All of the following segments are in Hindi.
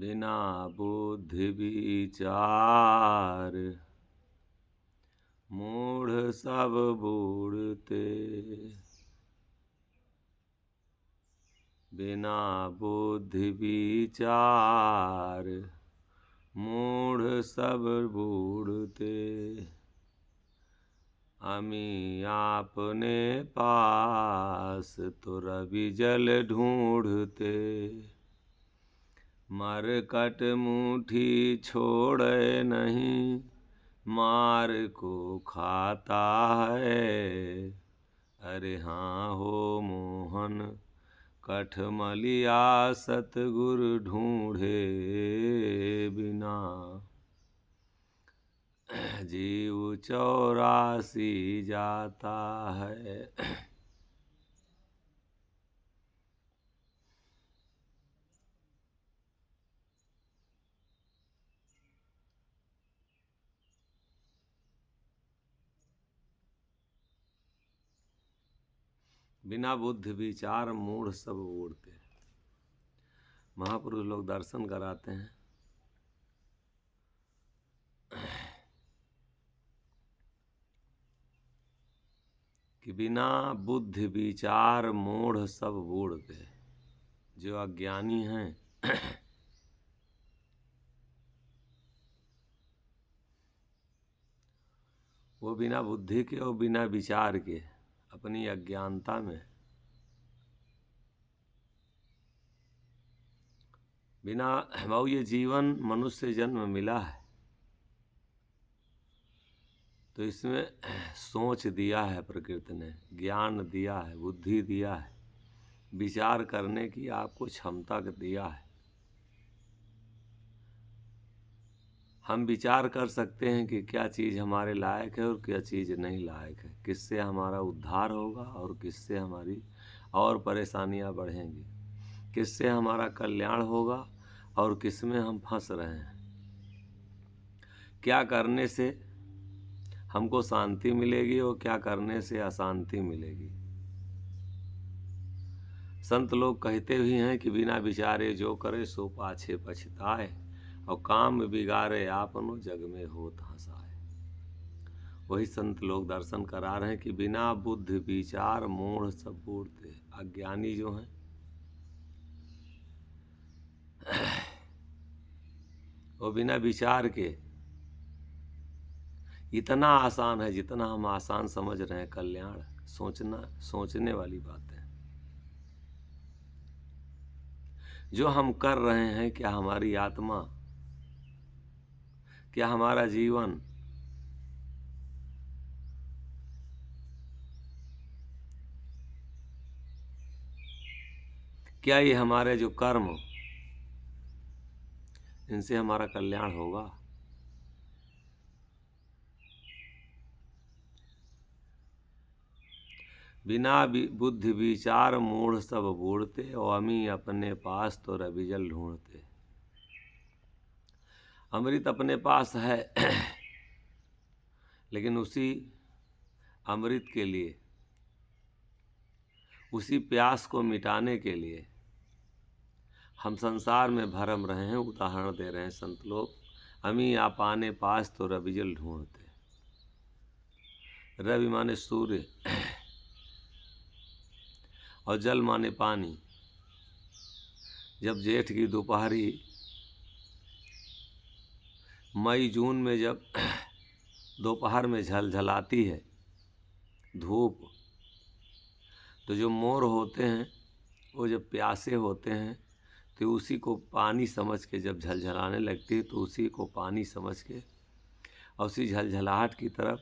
बिना बुद्धि विचार मूढ़ सब बूढ़ते। बिना बुद्धि विचार मूढ़ सब बूढ़ते। अमी आपने पास तो रवि जल ढूंढते। मरकट मुट्ठी छोड़े नहीं मार को खाता है। अरे हाँ हो मोहन कठमलिया सतगुरु ढूंढे बिना। जीव 84 जाता है। बिना बुद्धि विचार मूढ़ सब उड़ते। महापुरुष लोग दर्शन कराते हैं कि बिना बुद्धि विचार मूढ़ सब बूढ़ते। जो अज्ञानी हैं वो बिना बुद्धि के और बिना विचार के अपनी अज्ञानता में बिना भाव ये जीवन मनुष्य जन्म मिला है तो इसमें सोच दिया है प्रकृति ने, ज्ञान दिया है, बुद्धि दिया है, विचार करने की आपको क्षमता दिया है। हम विचार कर सकते हैं कि क्या चीज़ हमारे लायक है और क्या चीज़ नहीं लायक है, किससे हमारा उद्धार होगा और किससे हमारी और परेशानियां बढ़ेंगी, किससे हमारा कल्याण होगा और किस में हम फंस रहे हैं, क्या करने से हमको शांति मिलेगी और क्या करने से अशांति मिलेगी। संत लोग कहते भी हैं कि बिना विचारे जो करे सो पाछे पछताए और काम बिगाड़े आपनो जग में होत हंसाए। वही संत लोग दर्शन करा रहे हैं कि बिना बुद्धि विचार मूढ़ सब बूढ़ते। अज्ञानी जो हैं वो बिना विचार के, इतना आसान है जितना हम आसान समझ रहे हैं कल्याण, सोचने वाली बात है। जो हम कर रहे हैं, क्या हमारी आत्मा, क्या हमारा जीवन क्या ये हमारे जो कर्म इनसे हमारा कल्याण होगा। बिना बुद्धि विचार मूढ़ सब बूढ़ते और अमी अपने पास तो रवि जल ढूंढते। अमृत अपने पास है लेकिन उसी अमृत के लिए, उसी प्यास को मिटाने के लिए हम संसार में भरम रहे हैं। उदाहरण दे रहे हैं संत लोग, अमी आपाने पास तो रवि जल ढूंढते। रवि माने सूर्य और जल माने पानी। जब जेठ की दोपहरी मई जून में जब दोपहर में झलझलाती है धूप, तो जो मोर होते हैं वो जब प्यासे होते हैं तो उसी को पानी समझ के, जब झलझलाने लगती है तो उसी को पानी समझ के और उसी झलझलाहट की तरफ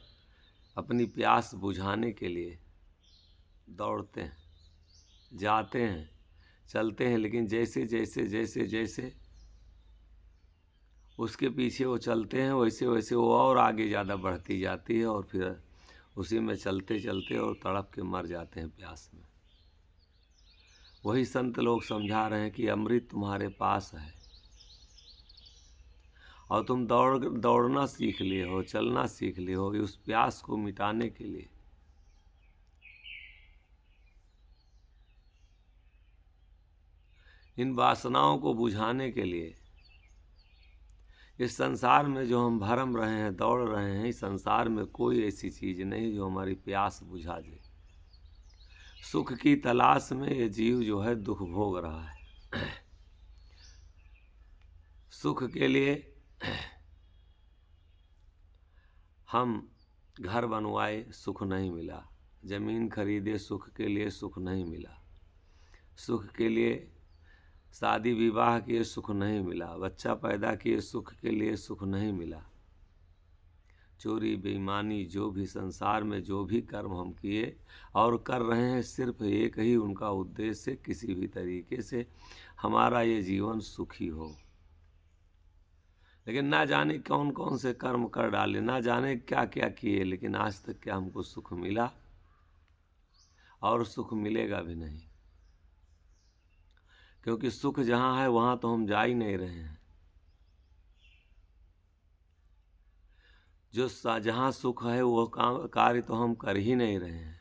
अपनी प्यास बुझाने के लिए दौड़ते हैं, जाते हैं, चलते हैं। लेकिन जैसे जैसे जैसे जैसे उसके पीछे वो चलते हैं वैसे वैसे वो और आगे ज़्यादा बढ़ती जाती है और फिर उसी में चलते चलते और तड़प के मर जाते हैं प्यास में। वही संत लोग समझा रहे हैं कि अमृत तुम्हारे पास है और तुम दौड़ना सीख लिए हो, चलना सीख लिए हो उस प्यास को मिटाने के लिए। इन वासनाओं को बुझाने के लिए इस संसार में जो हम भरम रहे हैं, दौड़ रहे हैं, इस संसार में कोई ऐसी चीज़ नहीं जो हमारी प्यास बुझा दे। सुख की तलाश में ये जीव जो है दुख भोग रहा है। सुख के लिए हम घर बनवाए, सुख नहीं मिला। ज़मीन खरीदे, सुख के लिए सुख नहीं मिला। सुख के लिए शादी विवाह किए, सुख नहीं मिला। बच्चा पैदा किए, सुख के लिए सुख नहीं मिला। चोरी बेईमानी जो भी संसार में जो भी कर्म हम किए और कर रहे हैं, सिर्फ एक ही उनका उद्देश्य, किसी भी तरीके से हमारा ये जीवन सुखी हो। लेकिन ना जाने कौन कौन से कर्म कर डाले, ना जाने क्या क्या किए, लेकिन आज तक क्या हमको सुख मिला और सुख मिलेगा भी नहीं। क्योंकि सुख जहाँ है वहाँ तो हम जा ही नहीं रहे हैं। जो जहाँ सुख है वो कार्य तो हम कर ही नहीं रहे हैं।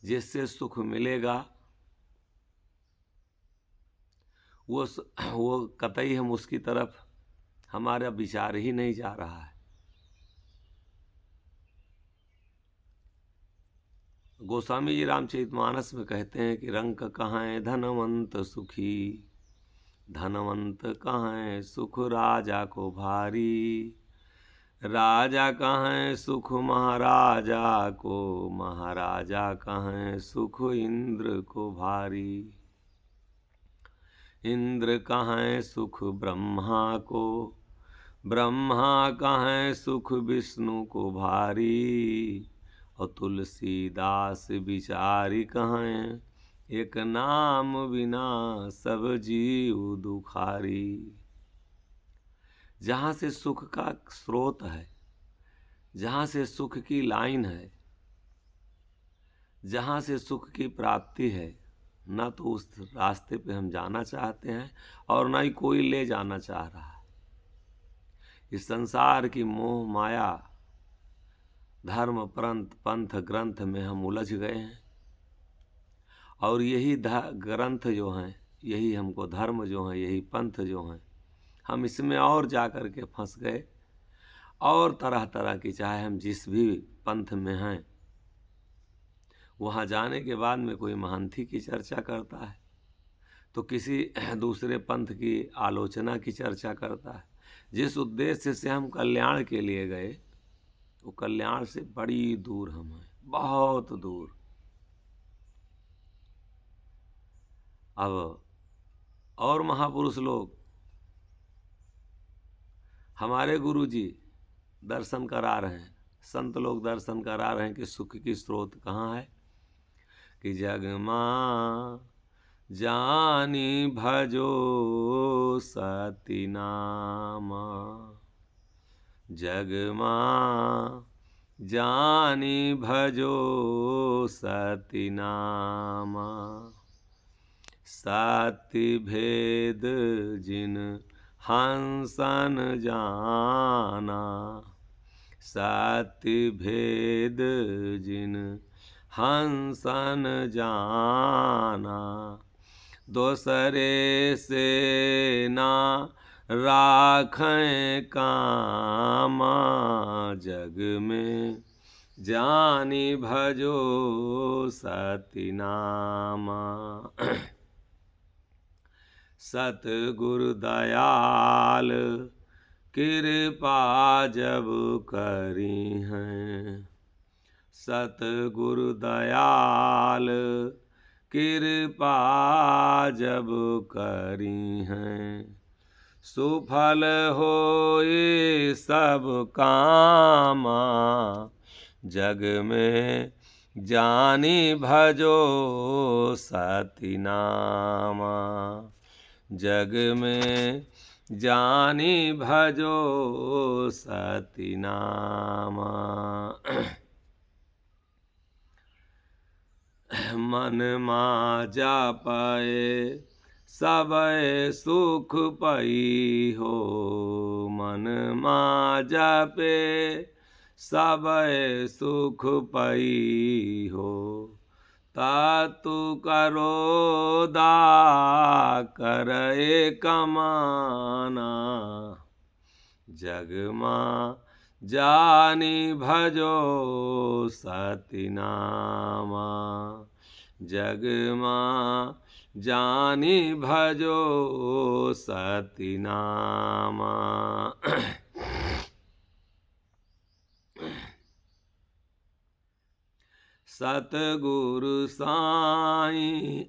जिससे सुख मिलेगा वो कतई हम उसकी तरफ हमारा विचार ही नहीं जा रहा है। गोस्वामी जी रामचरितमानस में कहते हैं कि रंक कहाँ है धनवंत सुखी, धनवंत कहाँ है सुख राजा को भारी। राजा कहाँ है सुख महाराजा को, महाराजा कहाँ है सुख इंद्र को भारी। इंद्र कहाँ है सुख ब्रह्मा को, ब्रह्मा कहाँ है सुख विष्णु को भारी। और तुलसीदास विचारी कहाँ है, एक नाम बिना सब जीव दुखारी। जहाँ से सुख का स्रोत है, जहाँ से सुख की लाइन है, जहाँ से सुख की प्राप्ति है, ना तो उस रास्ते पे हम जाना चाहते हैं और ना ही कोई ले जाना चाह रहा है। इस संसार की मोह माया धर्म पंथ ग्रंथ में हम उलझ गए हैं और यही ग्रंथ जो हैं, यही हमको धर्म जो हैं, यही पंथ जो हैं, हम इसमें और जा कर के फंस गए। और तरह तरह की, चाहे हम जिस भी पंथ में हैं, वहाँ जाने के बाद में कोई महंती की चर्चा करता है तो किसी दूसरे पंथ की आलोचना की चर्चा करता है। जिस उद्देश्य से हम कल्याण के लिए गए, वो कल्याण से बड़ी दूर हम हैं, बहुत दूर। अब और महापुरुष लोग, हमारे गुरुजी दर्शन करा रहे हैं, संत लोग दर्शन करा रहे हैं कि सुख की स्रोत कहाँ है। कि जग माँ जानी भजो सती नामा, जग माँ जानी भजो सती नामा। सती भेद जिन हंसन जाना, सती भेद जिन हंसन जाना। दोसरे से ना राखें कामा, जग में जानी भजो सती नामा। सतगुरु दयाल कृपा जब करी हैं, सतगुरु दयाल कृपा जब करी हैं। सुफल होए सब कामा, जग में जानी भजो सती नामा। जग में जानी भजो सती नामा। मन मा जापए सब सुख पई हो, मन मा जापे सब सुख पई हो। तातु करो दा करे कमाना, जग मां जानी भजो सती नामा, जग मां जानी भजो सती नामा। सतगुरु साईं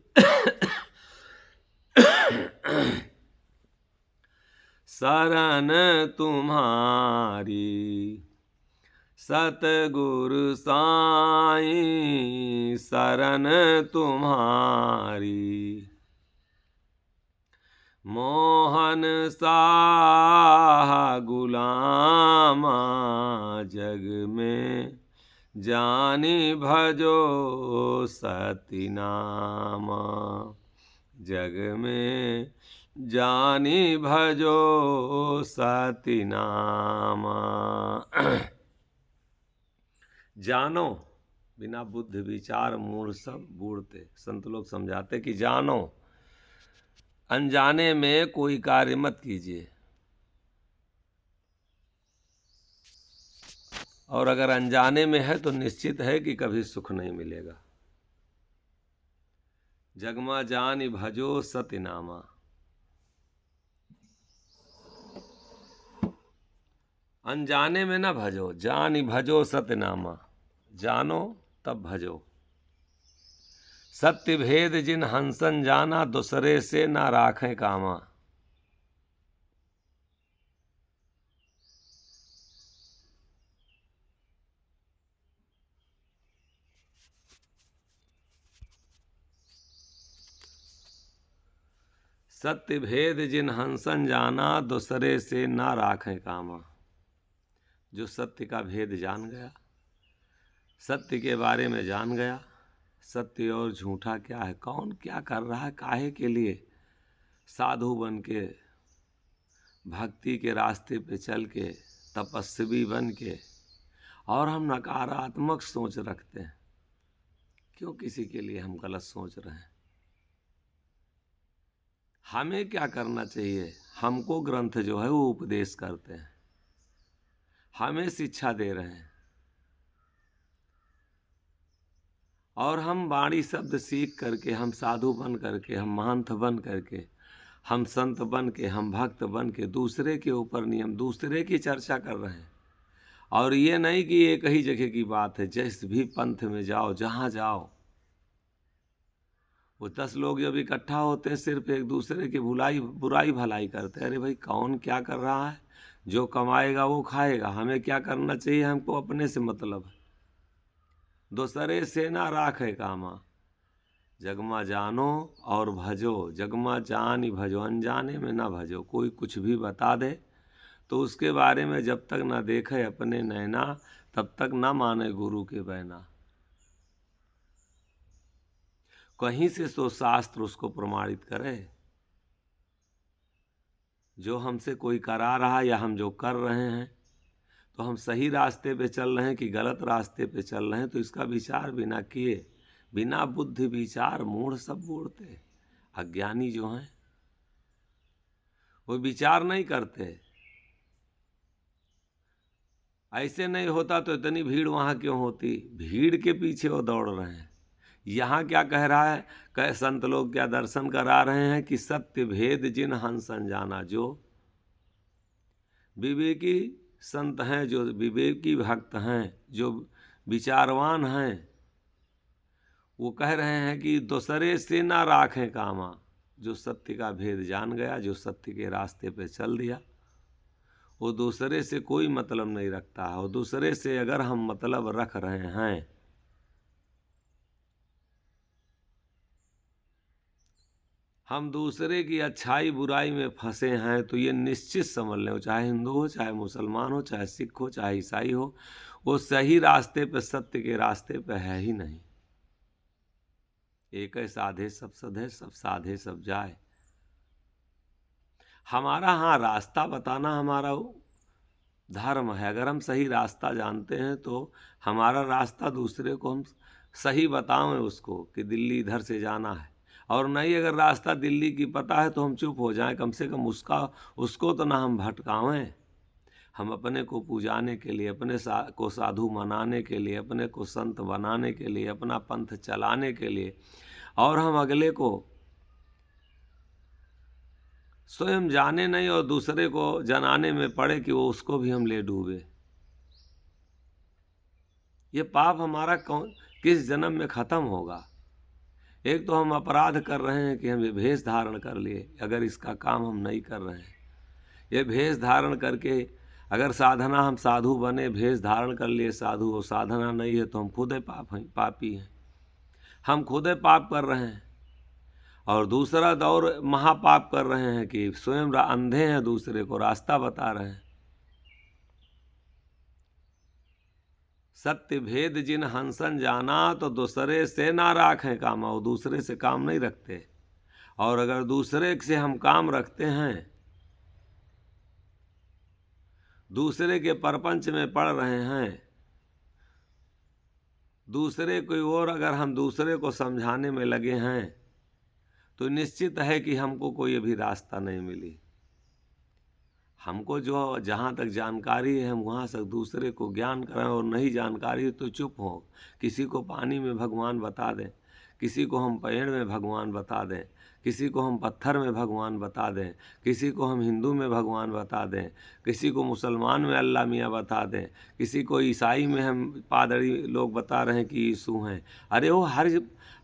शरण तुम्हारी, सतगुरु साईं शरण तुम्हारी, मोहन साह गुलामा, जग में जानी भजो सती नामा, जग में जानी भजो सती नामा। जानो, बिना बुद्धि विचार मूढ़ सब बूढ़ते। संत लोग समझाते कि जानो, अनजाने में कोई कार्य मत कीजिए, और अगर अनजाने में है तो निश्चित है कि कभी सुख नहीं मिलेगा। जगमा जानि भजो सती नामा, अनजाने में ना भजो, जानि भजो सती नामा, जानो तब भजो। सत्य भेद जिन हंसन जाना, दूसरे से ना राखें कामा। सत्य भेद जिन हंसन जाना, दूसरे से ना राखें कामा। जो सत्य का भेद जान गया, सत्य के बारे में जान गया, सत्य और झूठा क्या है, कौन क्या कर रहा है, काहे के लिए, साधु बन के, भक्ति के रास्ते पे चल के, तपस्वी बन के, और हम नकारात्मक सोच रखते हैं। क्यों किसी के लिए हम गलत सोच रहे हैं? हमें क्या करना चाहिए? हमको ग्रंथ जो है वो उपदेश करते हैं, हमें शिक्षा दे रहे हैं, और हम वाणी शब्द सीख करके, हम साधु बन करके, हम महंत बन करके, हम संत बन के, हम भक्त बन के दूसरे के ऊपर नियम, दूसरे की चर्चा कर रहे हैं। और ये नहीं कि एक ही जगह की बात है, जिस भी पंथ में जाओ, जहाँ जाओ, वो 10 लोग जब इकट्ठा होते हैं सिर्फ एक दूसरे की बुराई भलाई करते हैं। अरे भाई, कौन क्या कर रहा है? जो कमाएगा वो खाएगा, हमें क्या करना चाहिए? हमको अपने से मतलब है। दूसरे से ना राखे कामा, जगमा जानो और भजो, जगमा जानी भजो, अनजाने में ना भजो। कोई कुछ भी बता दे तो उसके बारे में जब तक ना देखे अपने नैना, तब तक ना माने गुरु के बहना। कहीं से तो शास्त्र उसको प्रमाणित करे। जो हमसे कोई करा रहा या हम जो कर रहे हैं, तो हम सही रास्ते पे चल रहे हैं कि गलत रास्ते पे चल रहे हैं, तो इसका विचार बिना किए, बिना बुद्धि विचार मूढ़ सब बूढ़ते। अज्ञानी जो हैं वो विचार नहीं करते। ऐसे नहीं होता तो इतनी भीड़ वहाँ क्यों होती? भीड़ के पीछे वो दौड़ रहे हैं। यहाँ क्या कह रहा है? कह संत लोग क्या दर्शन करा रहे हैं कि सत्य भेद जिन हंसन जाना। जो विवेकी संत हैं, जो विवेकी भक्त हैं, जो विचारवान हैं, वो कह रहे हैं कि दूसरे से ना राखें कामा। जो सत्य का भेद जान गया, जो सत्य के रास्ते पे चल दिया, वो दूसरे से कोई मतलब नहीं रखता है। और दूसरे से अगर हम मतलब रख रहे हैं, हम दूसरे की अच्छाई बुराई में फंसे हैं, तो ये निश्चित समझ लें, चाहे हिंदू हो, चाहे मुसलमान हो, चाहे सिख हो, चाहे ईसाई हो, वो सही रास्ते पे, सत्य के रास्ते पे है ही नहीं। एक है साधे सब सधे, सब साधे सब जाए। हमारा हाँ रास्ता बताना हमारा धर्म है। अगर हम सही रास्ता जानते हैं तो हमारा रास्ता दूसरे को हम सही बताएं उसको कि दिल्ली इधर से जाना है, और नहीं अगर रास्ता दिल्ली की पता है तो हम चुप हो जाएं, कम से कम उसको तो ना हम भटकावें। हम अपने को पुजाने के लिए, अपने को साधु मनाने के लिए, अपने को संत बनाने के लिए, अपना पंथ चलाने के लिए, और हम अगले को स्वयं जाने नहीं और दूसरे को जनाने में पड़े कि वो उसको भी हम ले डूबे। ये पाप हमारा किस जन्म में ख़त्म होगा? एक तो हम अपराध कर रहे हैं कि हम ये भेष धारण कर लिए, अगर इसका काम हम नहीं कर रहे हैं। ये भेष धारण करके अगर साधना, हम साधु बने, भेष धारण कर लिए साधु, वो साधना नहीं है तो हम खुद पापी हैं। हम खुद पाप कर रहे हैं। और दूसरा दौर महापाप कर रहे हैं कि स्वयं अंधे हैं, दूसरे को रास्ता बता रहे हैं। सत्य भेद जिन हंसन जाना, तो दूसरे से ना राखें कामा। वो दूसरे से काम नहीं रखते, और अगर दूसरे से हम काम रखते हैं, दूसरे के परपंच में पड़ रहे हैं, दूसरे कोई और अगर हम दूसरे को समझाने में लगे हैं, तो निश्चित है कि हमको कोई अभी रास्ता नहीं मिली। हमको जो जहाँ तक जानकारी है हम वहाँ तक दूसरे को ज्ञान कराएं, और नहीं जानकारी तो चुप हो। किसी को पानी में भगवान बता दें, किसी को हम पेड़ में भगवान बता दें, किसी को हम पत्थर में भगवान बता दें, किसी को हम हिंदू में भगवान बता दें, किसी को मुसलमान में अल्लाह मियाँ बता दें, किसी को ईसाई में हम पादरी लोग बता रहे हैं कि यीशु हैं। अरे वो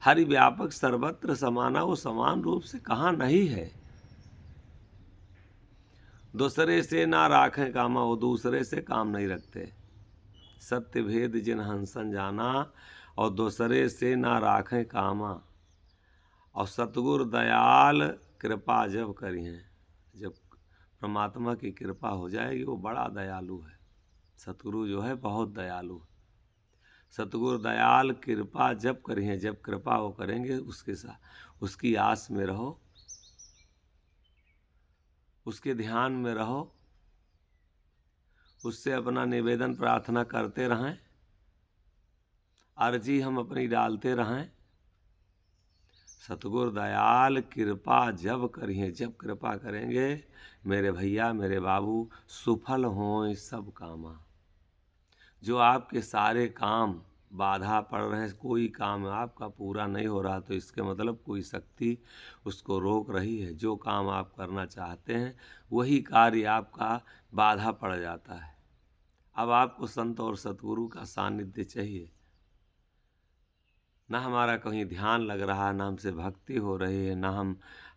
हर व्यापक सर्वत्र समाना, वो समान रूप से कहाँ नहीं है। दूसरे से ना राखें कामा, वो दूसरे से काम नहीं रखते। सत्य भेद जिन हंसन जाना, और दूसरे से ना राखें कामा। और सतगुरु दयाल कृपा जब करी हैं, जब परमात्मा की कृपा हो जाएगी, वो बड़ा दयालु है। सतगुरु जो है बहुत दयालु है। सतगुरु दयाल कृपा जब करी हैं, जब कृपा वो करेंगे उसके साथ, उसकी आस में रहो, उसके ध्यान में रहो, उससे अपना निवेदन प्रार्थना करते रहें, अर्जी हम अपनी डालते रहें। सतगुरु दयाल कृपा जब करिए, जब कृपा करेंगे मेरे भैया, मेरे बाबू, सुफल हों सब कामा। जो आपके सारे काम बाधा पड़ रहे हैं, कोई काम आपका पूरा नहीं हो रहा, तो इसके मतलब कोई शक्ति उसको रोक रही है। जो काम आप करना चाहते हैं वही कार्य आपका बाधा पड़ जाता है। अब आपको संत और सतगुरु का सानिध्य चाहिए। ना हमारा कहीं ध्यान लग रहा है, ना हमसे भक्ति हो रही है, ना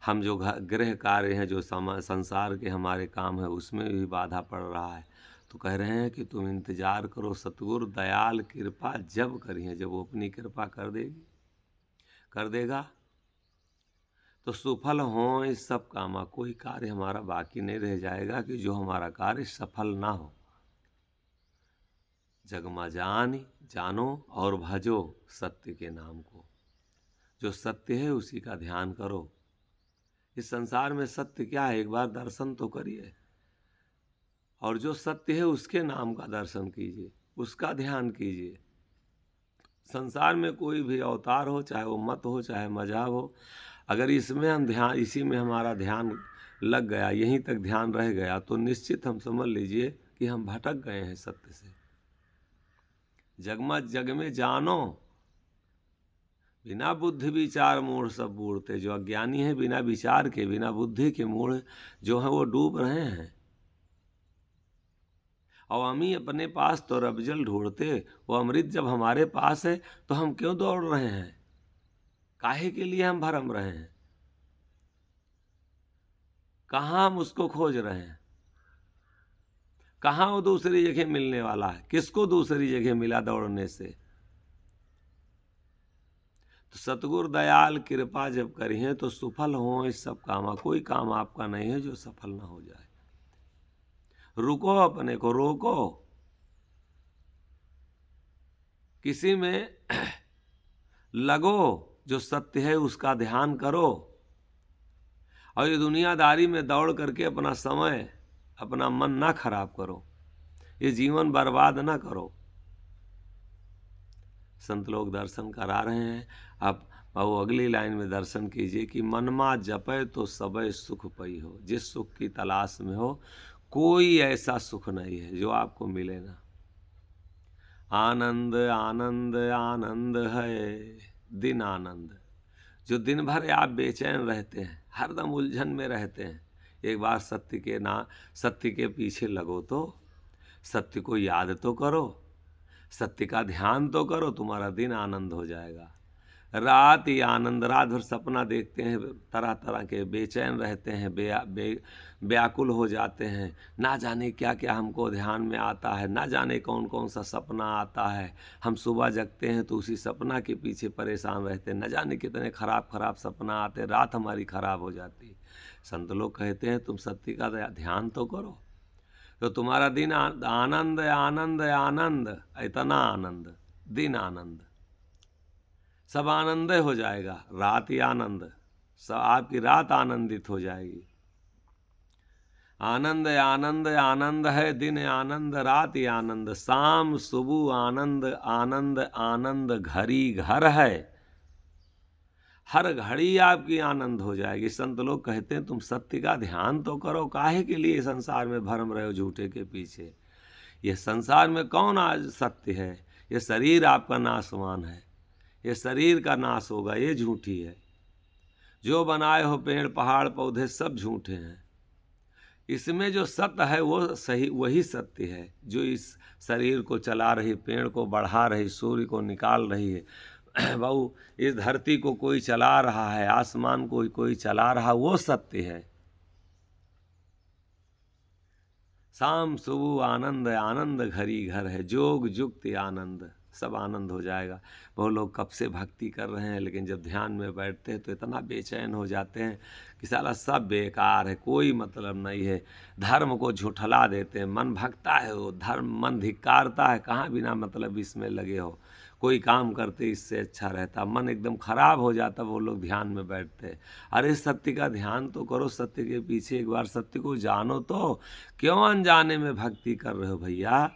हम जो गृह कार्य हैं, जो संसार के हमारे काम है, उसमें भी बाधा पड़ रहा है। तो कह रहे हैं कि तुम इंतजार करो, सतगुरु दयाल कृपा जब करिए, जब वो अपनी कृपा कर देगा तो सुफल हों इस सब कामा। कोई कार्य हमारा बाकी नहीं रह जाएगा कि जो हमारा कार्य सफल ना हो। जगमा जानो और भजो सत्य के नाम को। जो सत्य है उसी का ध्यान करो। इस संसार में सत्य क्या है, एक बार दर्शन तो करिए, और जो सत्य है उसके नाम का दर्शन कीजिए, उसका ध्यान कीजिए। संसार में कोई भी अवतार हो, चाहे वो मत हो, चाहे मजहब हो, अगर इसमें हम ध्यान, इसी में हमारा ध्यान लग गया, यहीं तक ध्यान रह गया, तो निश्चित हम समझ लीजिए कि हम भटक गए हैं सत्य से। जगमत जग में जानो, बिना बुद्धि विचार मूढ़ सब बूढ़ते। जो अज्ञानी है बिना विचार के, बिना बुद्धि के मूढ़ जो है वो डूब रहे हैं। और हम ही अपने पास तो रबजल ढूंढते, वो अमृत जब हमारे पास है तो हम क्यों दौड़ रहे हैं? काहे के लिए हम भरम रहे हैं? कहाँ हम उसको खोज रहे हैं? कहाँ वो दूसरी जगह मिलने वाला है? किसको दूसरी जगह मिला दौड़ने से? तो सतगुरु दयाल कृपा जब करी है तो सुफल हो इस सब कामा। कोई काम आपका नहीं है जो सफल ना हो जाए। रुको, अपने को रोको, किसी में लगो, जो सत्य है उसका ध्यान करो। और ये दुनियादारी में दौड़ करके अपना समय, अपना मन ना खराब करो, ये जीवन बर्बाद ना करो। संत लोग दर्शन करा रहे हैं। आप वो अगली लाइन में दर्शन कीजिए कि मनमा जपे तो सबय सुख पई हो। जिस सुख की तलाश में हो, कोई ऐसा सुख नहीं है जो आपको मिले ना। आनंद आनंद आनंद है दिन आनंद। जो दिन भर आप बेचैन रहते हैं, हरदम उलझन में रहते हैं, एक बार सत्य के पीछे लगो तो, सत्य को याद तो करो, सत्य का ध्यान तो करो, तुम्हारा दिन आनंद हो जाएगा। रात ही आनंद, रात भर सपना देखते हैं तरह तरह के, बेचैन रहते हैं, व्याकुल हो जाते हैं, ना जाने क्या क्या हमको ध्यान में आता है, ना जाने कौन कौन सा सपना आता है। हम सुबह जगते हैं तो उसी सपना के पीछे परेशान रहते हैं, न जाने कितने खराब खराब सपना आते, रात हमारी खराब हो जाती। संत लोग कहते हैं तुम सत्य का ध्यान तो करो, तो तुम्हारा दिन आनंद आनंद आनंद, इतना आनंद, दिन आनंद, सब आनंद हो जाएगा। रात ही आनंद, सब आपकी रात आनंदित हो जाएगी। आनंद आनंद आनंद है दिन आनंद, रात ही आनंद, शाम सुबह आनंद आनंद आनंद, घड़ी घर है, हर घड़ी आपकी आनंद हो जाएगी। संत लोग कहते हैं तुम सत्य का ध्यान तो करो, काहे के लिए संसार में भरम रहे हो झूठे के पीछे। ये संसार में कौन आज सत्य है? ये शरीर आपका नाशवान है, ये शरीर का नाश होगा, ये झूठी है। जो बनाए हो पेड़ पहाड़ पौधे सब झूठे हैं। इसमें जो सत्य है वो सही, वही सत्य है। जो इस शरीर को चला रही, पेड़ को बढ़ा रही, सूर्य को निकाल रही है, बहु इस धरती को कोई चला रहा है, आसमान को कोई चला रहा, वो सत्य है। शाम सुबह आनंद आनंद, घड़ी घर है, जोग जुक्ति आनंद, सब आनंद हो जाएगा। बहुत लोग कब से भक्ति कर रहे हैं, लेकिन जब ध्यान में बैठते हैं तो इतना बेचैन हो जाते हैं कि साला सब बेकार है, कोई मतलब नहीं है। धर्म को झुठला देते हैं, मन भगता है वो धर्म, मन धिक्कारता है, कहाँ बिना मतलब इसमें लगे हो, कोई काम करते इससे अच्छा रहता, मन एकदम खराब हो जाता। वो लोग ध्यान में बैठते, अरे सत्य का ध्यान तो करो, सत्य के पीछे एक बार सत्य को जानो तो, क्यों अनजाने में भक्ति कर रहे हो भैया।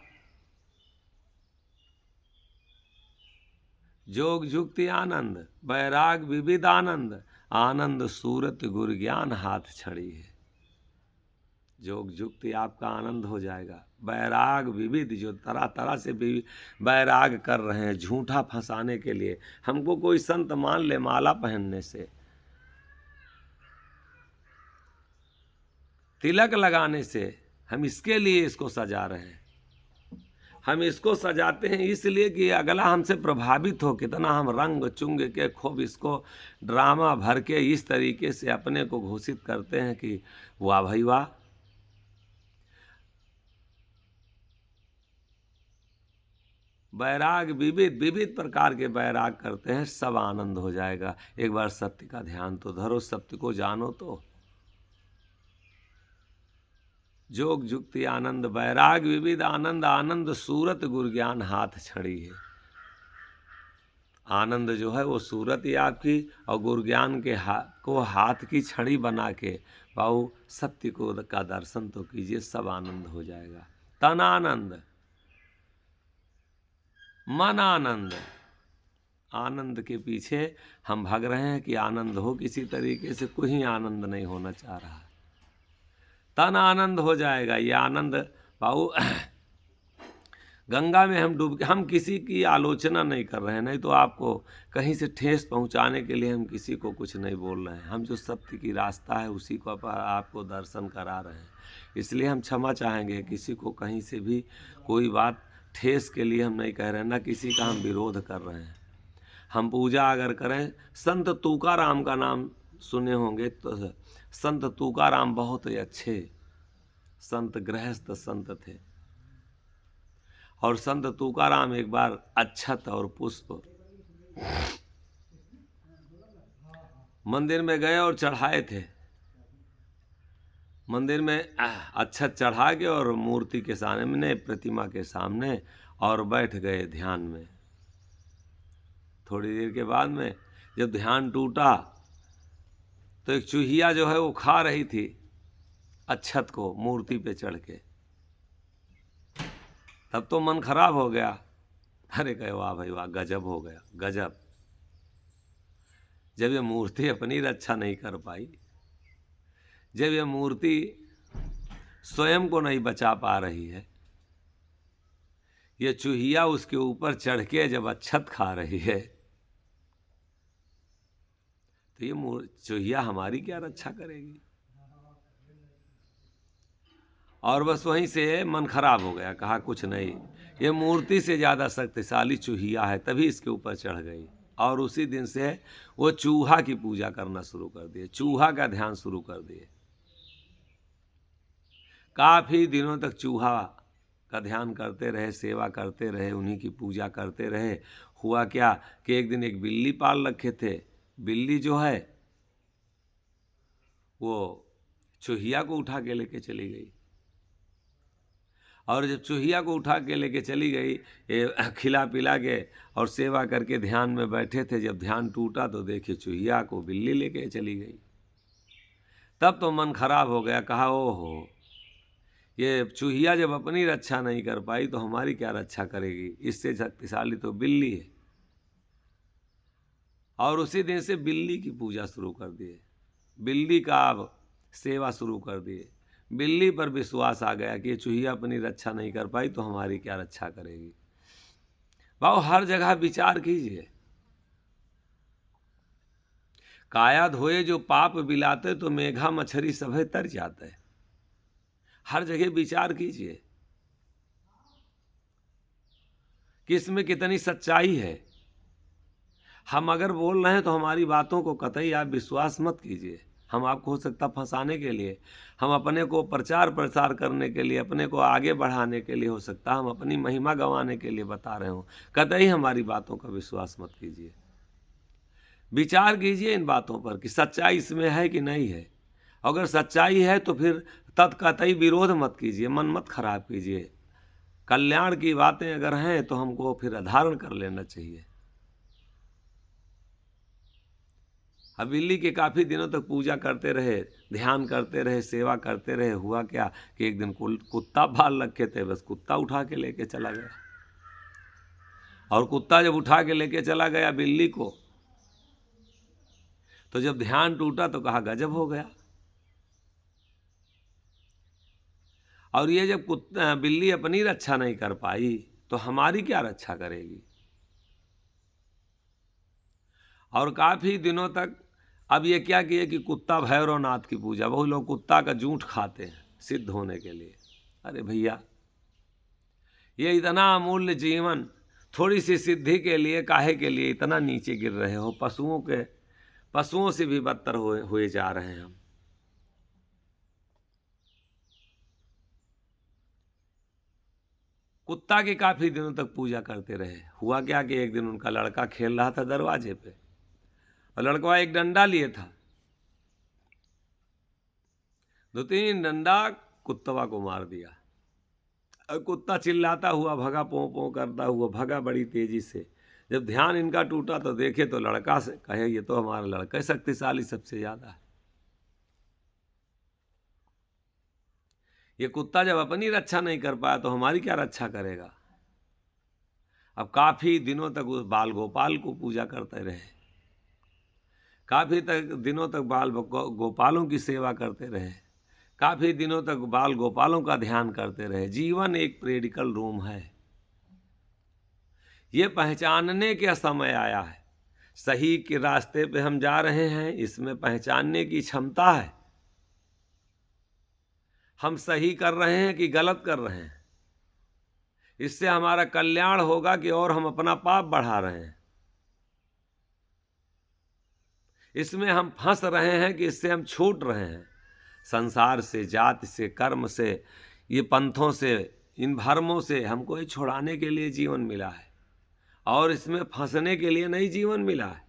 जोग जुक्ति आनंद, बैराग विविध आनंद, आनंद सूरत गुर ज्ञान हाथ छड़ी है। जोग जुक्ति आपका आनंद हो जाएगा। बैराग विविध, जो तरह तरह से बैराग कर रहे हैं झूठा फंसाने के लिए, हमको कोई संत मान ले माला पहनने से, तिलक लगाने से, हम इसके लिए इसको सजा रहे हैं। हम इसको सजाते हैं इसलिए कि अगला हमसे प्रभावित हो। कितना हम रंग चुंग के खूब इसको ड्रामा भर के इस तरीके से अपने को घोषित करते हैं कि वाह भाई वाह। बैराग विविध विविध प्रकार के बैराग करते हैं, सब आनंद हो जाएगा। एक बार सत्य का ध्यान तो धरो, सत्य को जानो तो। जोग जुक्ति आनंद, बैराग विविध आनंद, आनंद सूरत गुर ज्ञान हाथ छड़ी है। आनंद जो है वो सूरत ही आपकी, और गुर ज्ञान के को हाथ की छड़ी बना के बाबू सत्य को का दर्शन तो कीजिए, सब आनंद हो जाएगा। तन आनंद, मन आनंद, आनंद के पीछे हम भाग रहे हैं कि आनंद हो किसी तरीके से, कोई आनंद नहीं होना चाह रहा। तन आनंद हो जाएगा। ये आनंद बाबू गंगा में हम डूब के, हम किसी की आलोचना नहीं कर रहे हैं, नहीं तो आपको कहीं से ठेस पहुंचाने के लिए हम किसी को कुछ नहीं बोल रहे हैं। हम जो सत्य की रास्ता है उसी को आपको दर्शन करा रहे हैं। इसलिए हम क्षमा चाहेंगे, किसी को कहीं से भी कोई बात ठेस के लिए हम नहीं कह रहे हैं, ना किसी का हम विरोध कर रहे हैं। हम पूजा अगर करें, संत तुकाराम का नाम सुने होंगे, तो संत तुकाराम बहुत ही अच्छे संत, गृहस्थ संत थे। और संत तुकाराम एक बार अक्षत और पुष्प मंदिर में गए और चढ़ाए थे। मंदिर में अक्षत चढ़ा के और मूर्ति के सामने, प्रतिमा के सामने, और बैठ गए ध्यान में। थोड़ी देर के बाद में जब ध्यान टूटा तो एक चूहिया जो है वो खा रही थी अक्षत को मूर्ति पे चढ़ के। तब तो मन खराब हो गया, अरे कहे वाह भाई वाह, गजब हो गया, गजब। जब ये मूर्ति अपनी रक्षा नहीं कर पाई, जब ये मूर्ति स्वयं को नहीं बचा पा रही है, ये चूहिया उसके ऊपर चढ़ के जब अच्छत खा रही है, तो ये चूहिया हमारी क्या रक्षा करेगी। और बस वहीं से मन खराब हो गया, कहा कुछ नहीं, ये मूर्ति से ज़्यादा शक्तिशाली चूहिया है, तभी इसके ऊपर चढ़ गई। और उसी दिन से वो चूहा की पूजा करना शुरू कर दिए, चूहा का ध्यान शुरू कर दिए। काफ़ी दिनों तक चूहा का ध्यान करते रहे, सेवा करते रहे, उन्हीं की पूजा करते रहे। हुआ क्या कि एक दिन एक बिल्ली पाल रखे थे, बिल्ली जो है वो चूहिया को उठा के लेके चली गई। और जब चूहिया को उठा के लेके चली गई, ये खिला पिला के और सेवा करके ध्यान में बैठे थे, जब ध्यान टूटा तो देखिए चूहिया को बिल्ली लेके चली गई। तब तो मन खराब हो गया, कहा ओहो, ये चूहिया जब अपनी रक्षा नहीं कर पाई तो हमारी क्या रक्षा करेगी, इससे शक्तिशाली तो बिल्ली है। और उसी दिन से बिल्ली की पूजा शुरू कर दिए, बिल्ली का अब सेवा शुरू कर दिए। बिल्ली पर विश्वास आ गया कि ये चूहिया अपनी रक्षा नहीं कर पाई तो हमारी क्या रक्षा करेगी। भाव हर जगह विचार कीजिए, काया धोए जो पाप बिलाते तो मेघा मछली सभे तर जाते। हर जगह विचार कीजिए कि इसमें कितनी सच्चाई है। हम अगर बोल रहे हैं तो हमारी बातों को कतई आप विश्वास मत कीजिए। हम आपको हो सकता फंसाने के लिए, हम अपने को प्रचार प्रसार करने के लिए, अपने को आगे बढ़ाने के लिए, हो सकता हम अपनी महिमा गंवाने के लिए बता रहे हो। कतई हमारी बातों का विश्वास मत कीजिए। विचार कीजिए इन बातों पर कि सच्चाई इसमें है कि नहीं है। अगर सच्चाई है तो फिर तत्कतई विरोध मत कीजिए, मन मत खराब कीजिए। कल्याण की बातें अगर हैं तो हमको फिर धारण कर लेना चाहिए। अब बिल्ली के काफ़ी दिनों तक पूजा करते रहे, ध्यान करते रहे, सेवा करते रहे। हुआ क्या कि एक दिन कुत्ता पाल रखे थे, बस कुत्ता उठा के लेके चला गया। और कुत्ता जब उठा के लेके चला गया बिल्ली को, तो जब ध्यान टूटा तो कहा गजब हो गया। और ये जब बिल्ली अपनी रक्षा नहीं कर पाई तो हमारी क्या रक्षा करेगी। और काफ़ी दिनों तक अब ये क्या किए कि कुत्ता भैरवनाथ की पूजा, बहुत लोग कुत्ता का जूठ खाते हैं सिद्ध होने के लिए। अरे भैया, ये इतना अमूल्य जीवन थोड़ी सी सिद्धि के लिए काहे के लिए इतना नीचे गिर रहे हो। पशुओं से भी बदतर हुए जा रहे हैं हम। कुत्ता की काफ़ी दिनों तक पूजा करते रहे। हुआ क्या कि एक दिन उनका लड़का खेल रहा था दरवाजे पे, और लड़का एक डंडा लिए था, 2-3 डंडा कुत्तवा को मार दिया। और कुत्ता चिल्लाता हुआ भगा, पों पों करता हुआ भगा बड़ी तेजी से। जब ध्यान इनका टूटा तो देखे तो लड़का से कहे ये तो हमारा लड़का शक्तिशाली सबसे ज़्यादा है। ये कुत्ता जब अपनी रक्षा नहीं कर पाया तो हमारी क्या रक्षा करेगा। अब काफ़ी दिनों तक उस बाल गोपाल को पूजा करते रहे, काफ़ी दिनों तक बाल गोपालों की सेवा करते रहे, काफ़ी दिनों तक बाल गोपालों का ध्यान करते रहे। जीवन एक मेडिकल रूम है। ये पहचानने का समय आया है, सही के रास्ते पे हम जा रहे हैं, इसमें पहचानने की क्षमता है। हम सही कर रहे हैं कि गलत कर रहे हैं, इससे हमारा कल्याण होगा कि और हम अपना पाप बढ़ा रहे हैं। इसमें हम फंस रहे हैं कि इससे हम छूट रहे हैं। संसार से, जाति से, कर्म से, ये पंथों से, इन भरमों से हमको ये छुड़ाने के लिए जीवन मिला है, और इसमें फंसने के लिए नहीं जीवन मिला है।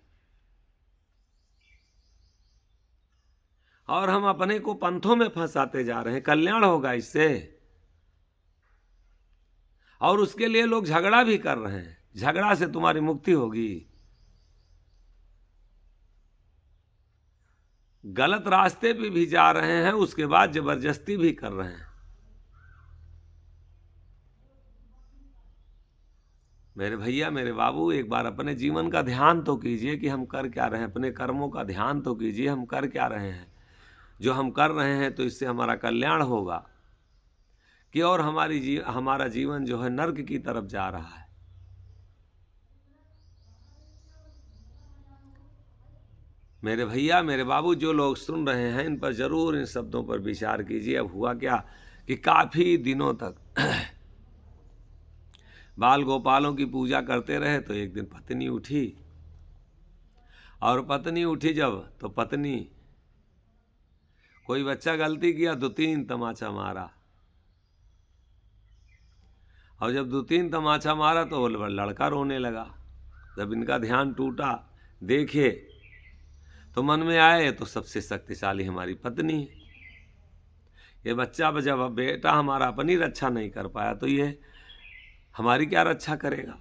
और हम अपने को पंथों में फंसाते जा रहे हैं। कल्याण होगा इससे, और उसके लिए लोग झगड़ा भी कर रहे हैं। झगड़ा से तुम्हारी मुक्ति होगी। गलत रास्ते पे भी जा रहे हैं, उसके बाद जबरदस्ती भी कर रहे हैं। मेरे भैया मेरे बाबू, एक बार अपने जीवन का ध्यान तो कीजिए कि हम कर क्या रहे हैं। अपने कर्मों का ध्यान तो कीजिए, हम कर क्या रहे हैं। जो हम कर रहे हैं तो इससे हमारा कल्याण होगा कि और हमारा जीवन जो है नर्क की तरफ जा रहा है। मेरे भैया मेरे बाबू, जो लोग सुन रहे हैं इन पर जरूर इन शब्दों पर विचार कीजिए। अब हुआ क्या कि काफी दिनों तक बाल गोपालों की पूजा करते रहे, तो एक दिन पत्नी उठी, और पत्नी उठी जब, तो पत्नी कोई बच्चा गलती किया, 2-3 तमाचा मारा, और जब 2-3 तमाचा मारा तो वो लड़का रोने लगा। जब इनका ध्यान टूटा, देखे तो मन में आए तो सबसे शक्तिशाली हमारी पत्नी है। ये बच्चा जब बेटा हमारा अपनी रक्षा नहीं कर पाया तो ये हमारी क्या रक्षा करेगा।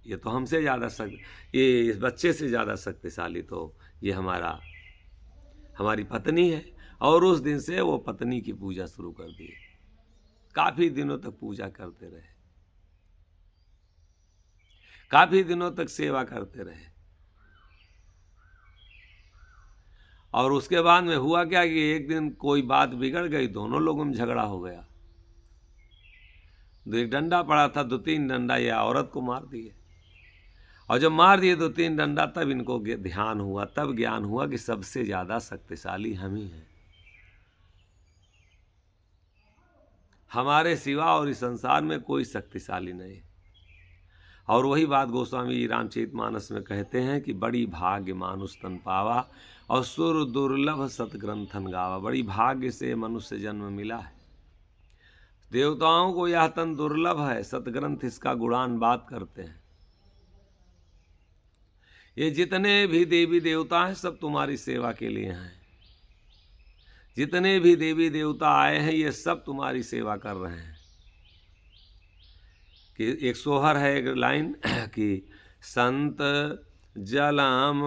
ये तो हमसे ज़्यादा ये इस बच्चे से ज़्यादा शक्तिशाली तो ये हमारी पत्नी है। और उस दिन से वो पत्नी की पूजा शुरू कर दी। काफ़ी दिनों तक पूजा करते रहे, काफ़ी दिनों तक सेवा करते रहे। और उसके बाद में हुआ क्या कि एक दिन कोई बात बिगड़ गई, दोनों लोगों में झगड़ा हो गया। एक डंडा पड़ा था, 2-3 डंडा ये औरत को मार दिए। और जब मार दिए 2-3 डंडा, तब इनको ध्यान हुआ, तब ज्ञान हुआ कि सबसे ज़्यादा शक्तिशाली हम ही हैं। हमारे सिवा और इस संसार में कोई शक्तिशाली नहीं। और वही बात गोस्वामी जी रामचरितमानस में कहते हैं कि बड़ी भाग्य मानुष तन पावा, और सुर दुर्लभ सतग्रंथन गावा। बड़ी भाग्य से मनुष्य जन्म मिला है। देवताओं को यह तन दुर्लभ है, सतग्रंथ इसका गुणान बात करते हैं। ये जितने भी देवी देवता हैं सब तुम्हारी सेवा के लिए हैं। जितने भी देवी देवता आए हैं ये सब तुम्हारी सेवा कर रहे हैं। कि एक सोहर है, एक लाइन कि संत जलम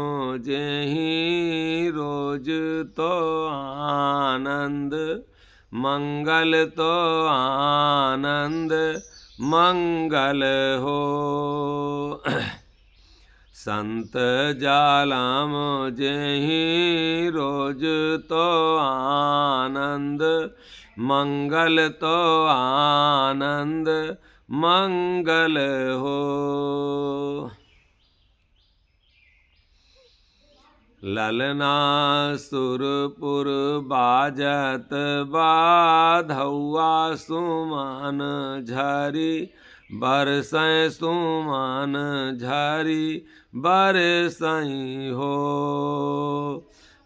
जेहि रोज तो आनंद, मंगल तो आनंद मंगल हो। संत जालम जेहि रोज तो आनंद, मंगल तो आनंद मंगल हो। ललना सुरपुर बाजत बाधौआ सुमान झरी, बरसै सुमान झरी बरसई हो।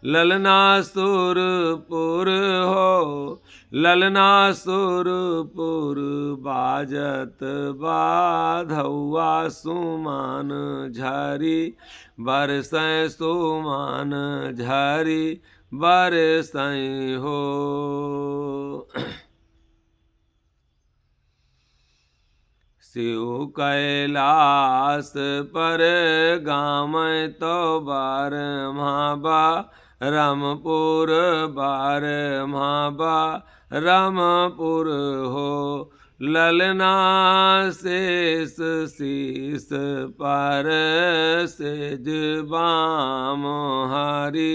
ललना सुरपुर हो, ललना सुरपुर बाजत बाधौआ सुमान झरी, बरसै सुमान झरी बरसई हो। शिव कैलाश पर गामय तो बार महाबा, रामपुर बार महाबा रामपुर हो। ललना शेष शीस पर सेज बाम हारी,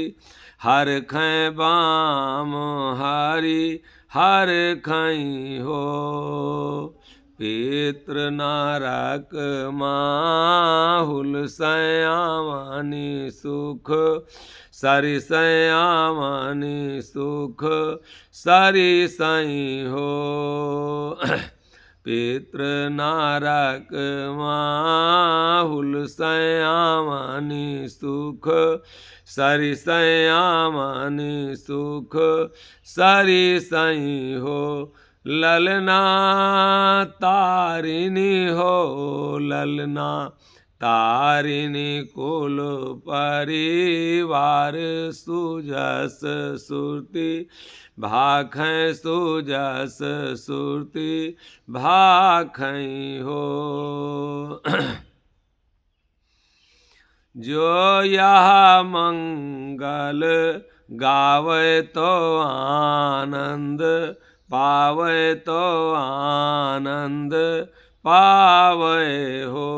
हर खै बाम हारी हर खई हो। पितृ नारक माहुल सयावानी सुख, सरि सयावानी सुख सरि सई हो। पितृ नारक माहुल सयावानी सुख, सरि सयावानी सुख सरि सई हो। ललना तारिणी हो, ललना तारिणी कुल परिवार, सुजस सुरति भाखै सुजस सुरति भाखै हो। जो यह मंगल गावे तो आनंद, पावे तो आनंद पावे हो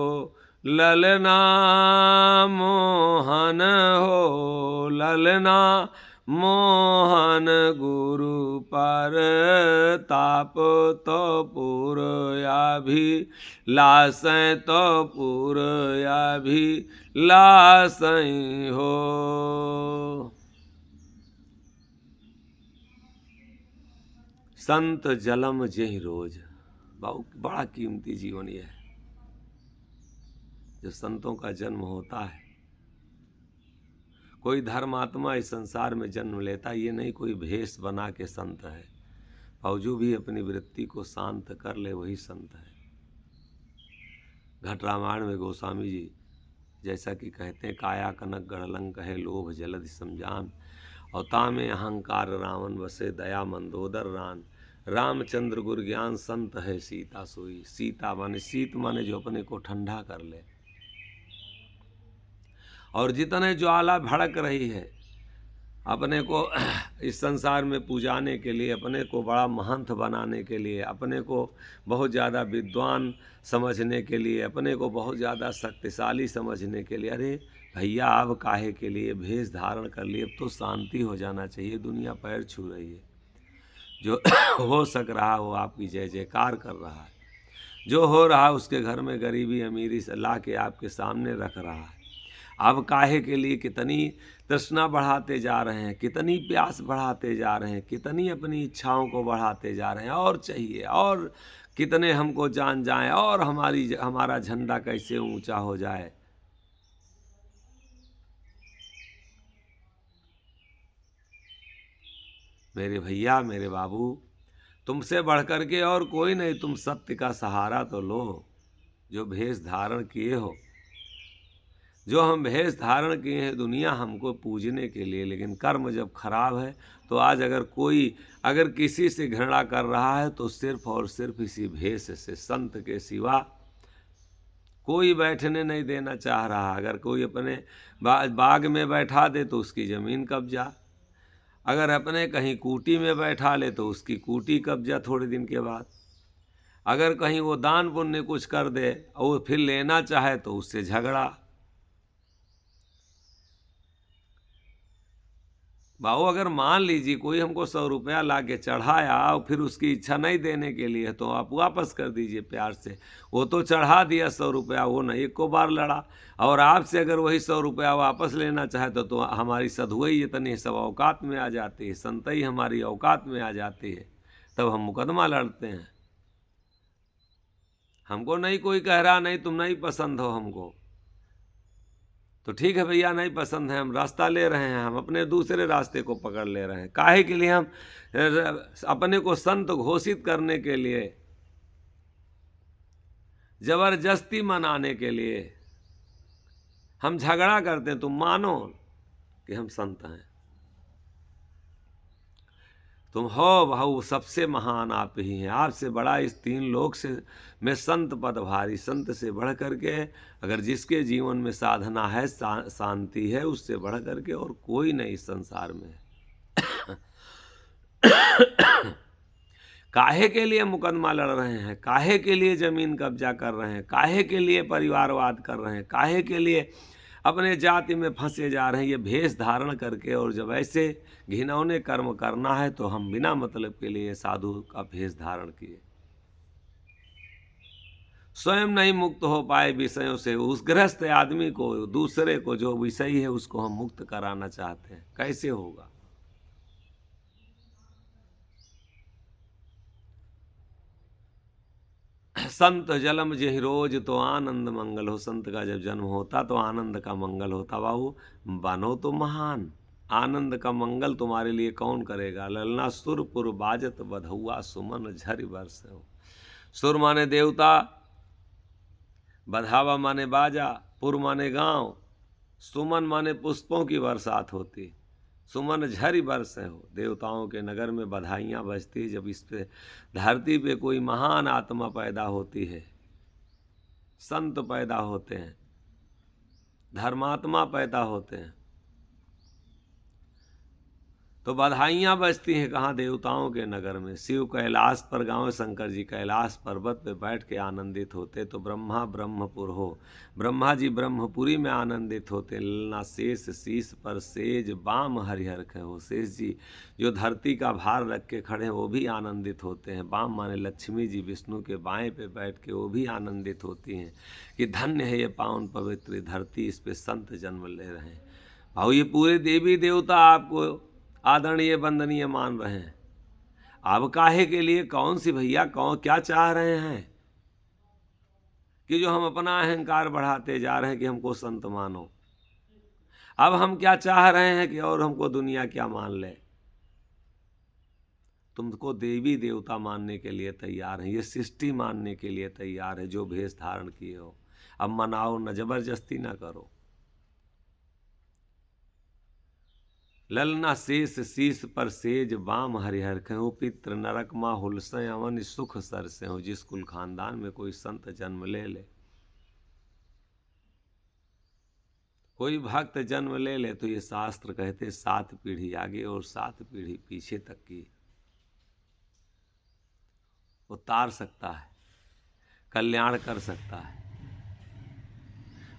ललना मोहन हो ललना मोहन गुरु पर ताप तो पुर या भी लासै तो पुर या भी लासई हो। संत जलम जेहि रोज, बड़ा कीमती जीवन यह है। जब संतों का जन्म होता है, कोई धर्मात्मा इस संसार में जन्म लेता, ये नहीं कोई भेष बना के संत है, और जो भी अपनी वृत्ति को शांत कर ले वही संत है। घट रामायण में गोस्वामी जी जैसा कि कहते हैं, काया कनक गढ़लंक है लोभ जलधि समझान, और तामे अहंकार रावण वसे दया मंदोदर रान, रामचंद्र गुर ज्ञान संत है सीता सोई। सीता माने शीत माने जो अपने को ठंडा कर ले। और जितने ज्वाला भड़क रही है अपने को इस संसार में पूजाने के लिए, अपने को बड़ा महंत बनाने के लिए, अपने को बहुत ज़्यादा विद्वान समझने के लिए, अपने को बहुत ज़्यादा शक्तिशाली समझने के लिए, अरे भैया अब काहे के लिए भेष धारण कर लिए, अब तो शांति हो जाना चाहिए, दुनिया पैर छू रही है। जो हो सक रहा वो आपकी जय जयकार कर रहा है, जो हो रहा है उसके घर में गरीबी अमीरी से ला के आपके सामने रख रहा है। अब काहे के लिए कितनी तृष्णा बढ़ाते जा रहे हैं, कितनी प्यास बढ़ाते जा रहे हैं, कितनी अपनी इच्छाओं को बढ़ाते जा रहे हैं, और चाहिए, और कितने हमको जान जाएं, और हमारा झंडा कैसे ऊंचा हो जाए। मेरे भैया, मेरे बाबू, तुमसे बढ़कर के और कोई नहीं, तुम सत्य का सहारा तो लो। जो भेष धारण किए हो, जो हम भेष धारण किए हैं दुनिया हमको पूजने के लिए, लेकिन कर्म जब खराब है तो आज अगर किसी से घृणा कर रहा है तो सिर्फ और सिर्फ इसी भेष से, संत के सिवा कोई बैठने नहीं देना चाह रहा। अगर कोई अपने बाग में बैठा दे तो उसकी ज़मीन कब्जा, अगर अपने कहीं कूटी में बैठा ले तो उसकी कूटी कब्जा थोड़े दिन के बाद, अगर कहीं वो दान पुण्य कुछ कर दे और वो फिर लेना चाहे तो उससे झगड़ा। बाबू अगर मान लीजिए कोई हमको 100 रुपया ला के चढ़ाया और फिर उसकी इच्छा नहीं देने के लिए, तो आप वापस कर दीजिए प्यार से। वो तो चढ़ा दिया 100 रुपया, वो नहीं एक को बार लड़ा, और आपसे अगर वही 100 रुपया वापस लेना चाहे तो हमारी सधुई जितनी सब औकात में आ जाती है, संतई हमारी औकात में आ जाती है, तब हम मुकदमा लड़ते हैं। हमको नहीं कोई कह रहा नहीं तुम नहीं पसंद हो हमको, तो ठीक है भैया नहीं पसंद है, हम रास्ता ले रहे हैं, हम अपने दूसरे रास्ते को पकड़ ले रहे हैं। काहे के लिए? हम अपने को संत घोषित करने के लिए, जबरदस्ती मनाने के लिए हम झगड़ा करते हैं। तुम मानो कि हम संत हैं, तुम हो भाऊ सबसे महान आप ही हैं, आपसे बड़ा इस 3 लोक से में संत पद भारी। संत से बढ़ करके अगर जिसके जीवन में साधना है, शांति है, उससे बढ़ करके और कोई नहीं इस संसार में। काहे के लिए मुकदमा लड़ रहे हैं, काहे के लिए जमीन कब्जा कर रहे हैं, काहे के लिए परिवारवाद कर रहे हैं, काहे के लिए अपने जाति में फंसे जा रहे हैं ये भेष धारण करके। और जब ऐसे घिनौने कर्म करना है तो हम बिना मतलब के लिए साधु का भेष धारण किए, स्वयं नहीं मुक्त हो पाए विषयों से। उस गृहस्थ आदमी को, दूसरे को जो विषय है उसको हम मुक्त कराना चाहते हैं, कैसे होगा? संत जलम जेहि रोज तो आनंद मंगल हो। संत का जब जन्म होता तो आनंद का मंगल होता। बाबू बनो तो महान, आनंद का मंगल तुम्हारे लिए कौन करेगा? ललना सुरपुर बाजत बधुआ सुमन झरि वर्ष हो। सुर माने देवता, बधावा माने बाजा, पुर माने गांव, सुमन माने पुष्पों की बरसात होती, सुमन झरि बरस हो। देवताओं के नगर में बधाइयाँ बजती जब इस पे धरती पे कोई महान आत्मा पैदा होती है, संत पैदा होते हैं, धर्मात्मा पैदा होते हैं, तो बधाइयाँ बजती हैं कहाँ, देवताओं के नगर में। शिव कैलाश पर गाँव, शंकर जी कैलाश पर्वत पे बैठ के आनंदित होते। तो ब्रह्मा ब्रह्मपुर हो, ब्रह्मा जी ब्रह्मपुरी में आनंदित होते। ललना शेष शीश पर सेज बाम हरिहर खे हो, शेष जी जो धरती का भार रख के खड़े हैं वो भी आनंदित होते हैं। बाम माने लक्ष्मी जी विष्णु के बाएं पे बैठ के वो भी आनंदित होती हैं कि धन्य है ये पावन पवित्र धरती, इस पे संत जन्म ले रहे हैं। भाव ये पूरे देवी देवता आपको आदरणीय वंदनीय मान रहे हैं। अब काहे के लिए, कौन सी भैया, कौन क्या चाह रहे हैं कि जो हम अपना अहंकार बढ़ाते जा रहे हैं कि हमको संत मानो। अब हम क्या चाह रहे हैं कि और हमको दुनिया क्या मान ले। तुमको देवी देवता मानने के लिए तैयार है, ये सृष्टि मानने के लिए तैयार है जो भेष धारण किए हो। अब मनाओ न, जबरदस्ती ना करो। ललना शेष शीश पर सेज बाम हरिहर खो, पित्र नरक माँ हुलसे अवन सुख सर से हो। जिस कुल खानदान में कोई संत जन्म ले ले, कोई भक्त जन्म ले ले, तो ये शास्त्र कहते 7 पीढ़ी आगे और 7 पीढ़ी पीछे तक की उतार सकता है, कल्याण कर सकता है।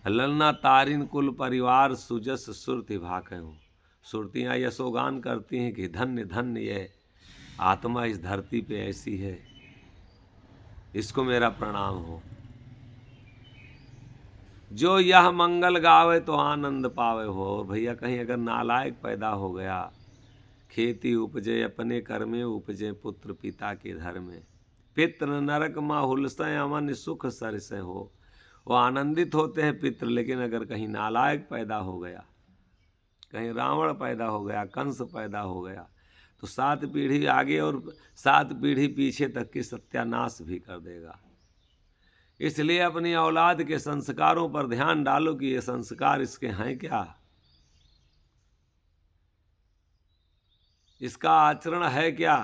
ललना तारिन कुल परिवार सुजस सुरति भाके हो। सुरतियाँ यशोगान करती हैं कि धन्य धन्य ये आत्मा इस धरती पे ऐसी है, इसको मेरा प्रणाम हो। जो यह मंगल गावे तो आनंद पावे हो। और भैया कहीं अगर नालायक पैदा हो गया, खेती उपजे अपने कर में, उपजे पुत्र पिता के घर में। पितृ नरक माँ हुलसे अमन सुख सर से हो। वो आनंदित होते हैं पितृ, लेकिन अगर कहीं नालायक पैदा हो गया, कहीं रावण पैदा हो गया, कंस पैदा हो गया, तो 7 पीढ़ी आगे और 7 पीढ़ी पीछे तक की सत्यानाश भी कर देगा। इसलिए अपनी औलाद के संस्कारों पर ध्यान डालो कि ये संस्कार इसके हैं क्या, इसका आचरण है क्या।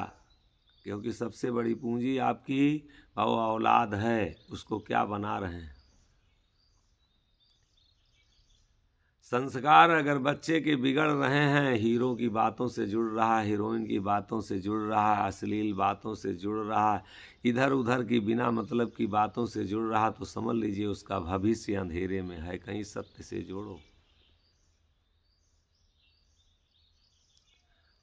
क्योंकि सबसे बड़ी पूंजी आपकी वो औलाद है, उसको क्या बना रहे हैं। संस्कार अगर बच्चे के बिगड़ रहे हैं, हीरो की बातों से जुड़ रहा है, हीरोइन की बातों से जुड़ रहा है, अश्लील बातों से जुड़ रहा है, इधर उधर की बिना मतलब की बातों से जुड़ रहा, तो समझ लीजिए उसका भविष्य अंधेरे में है। कहीं सत्य से जोड़ो।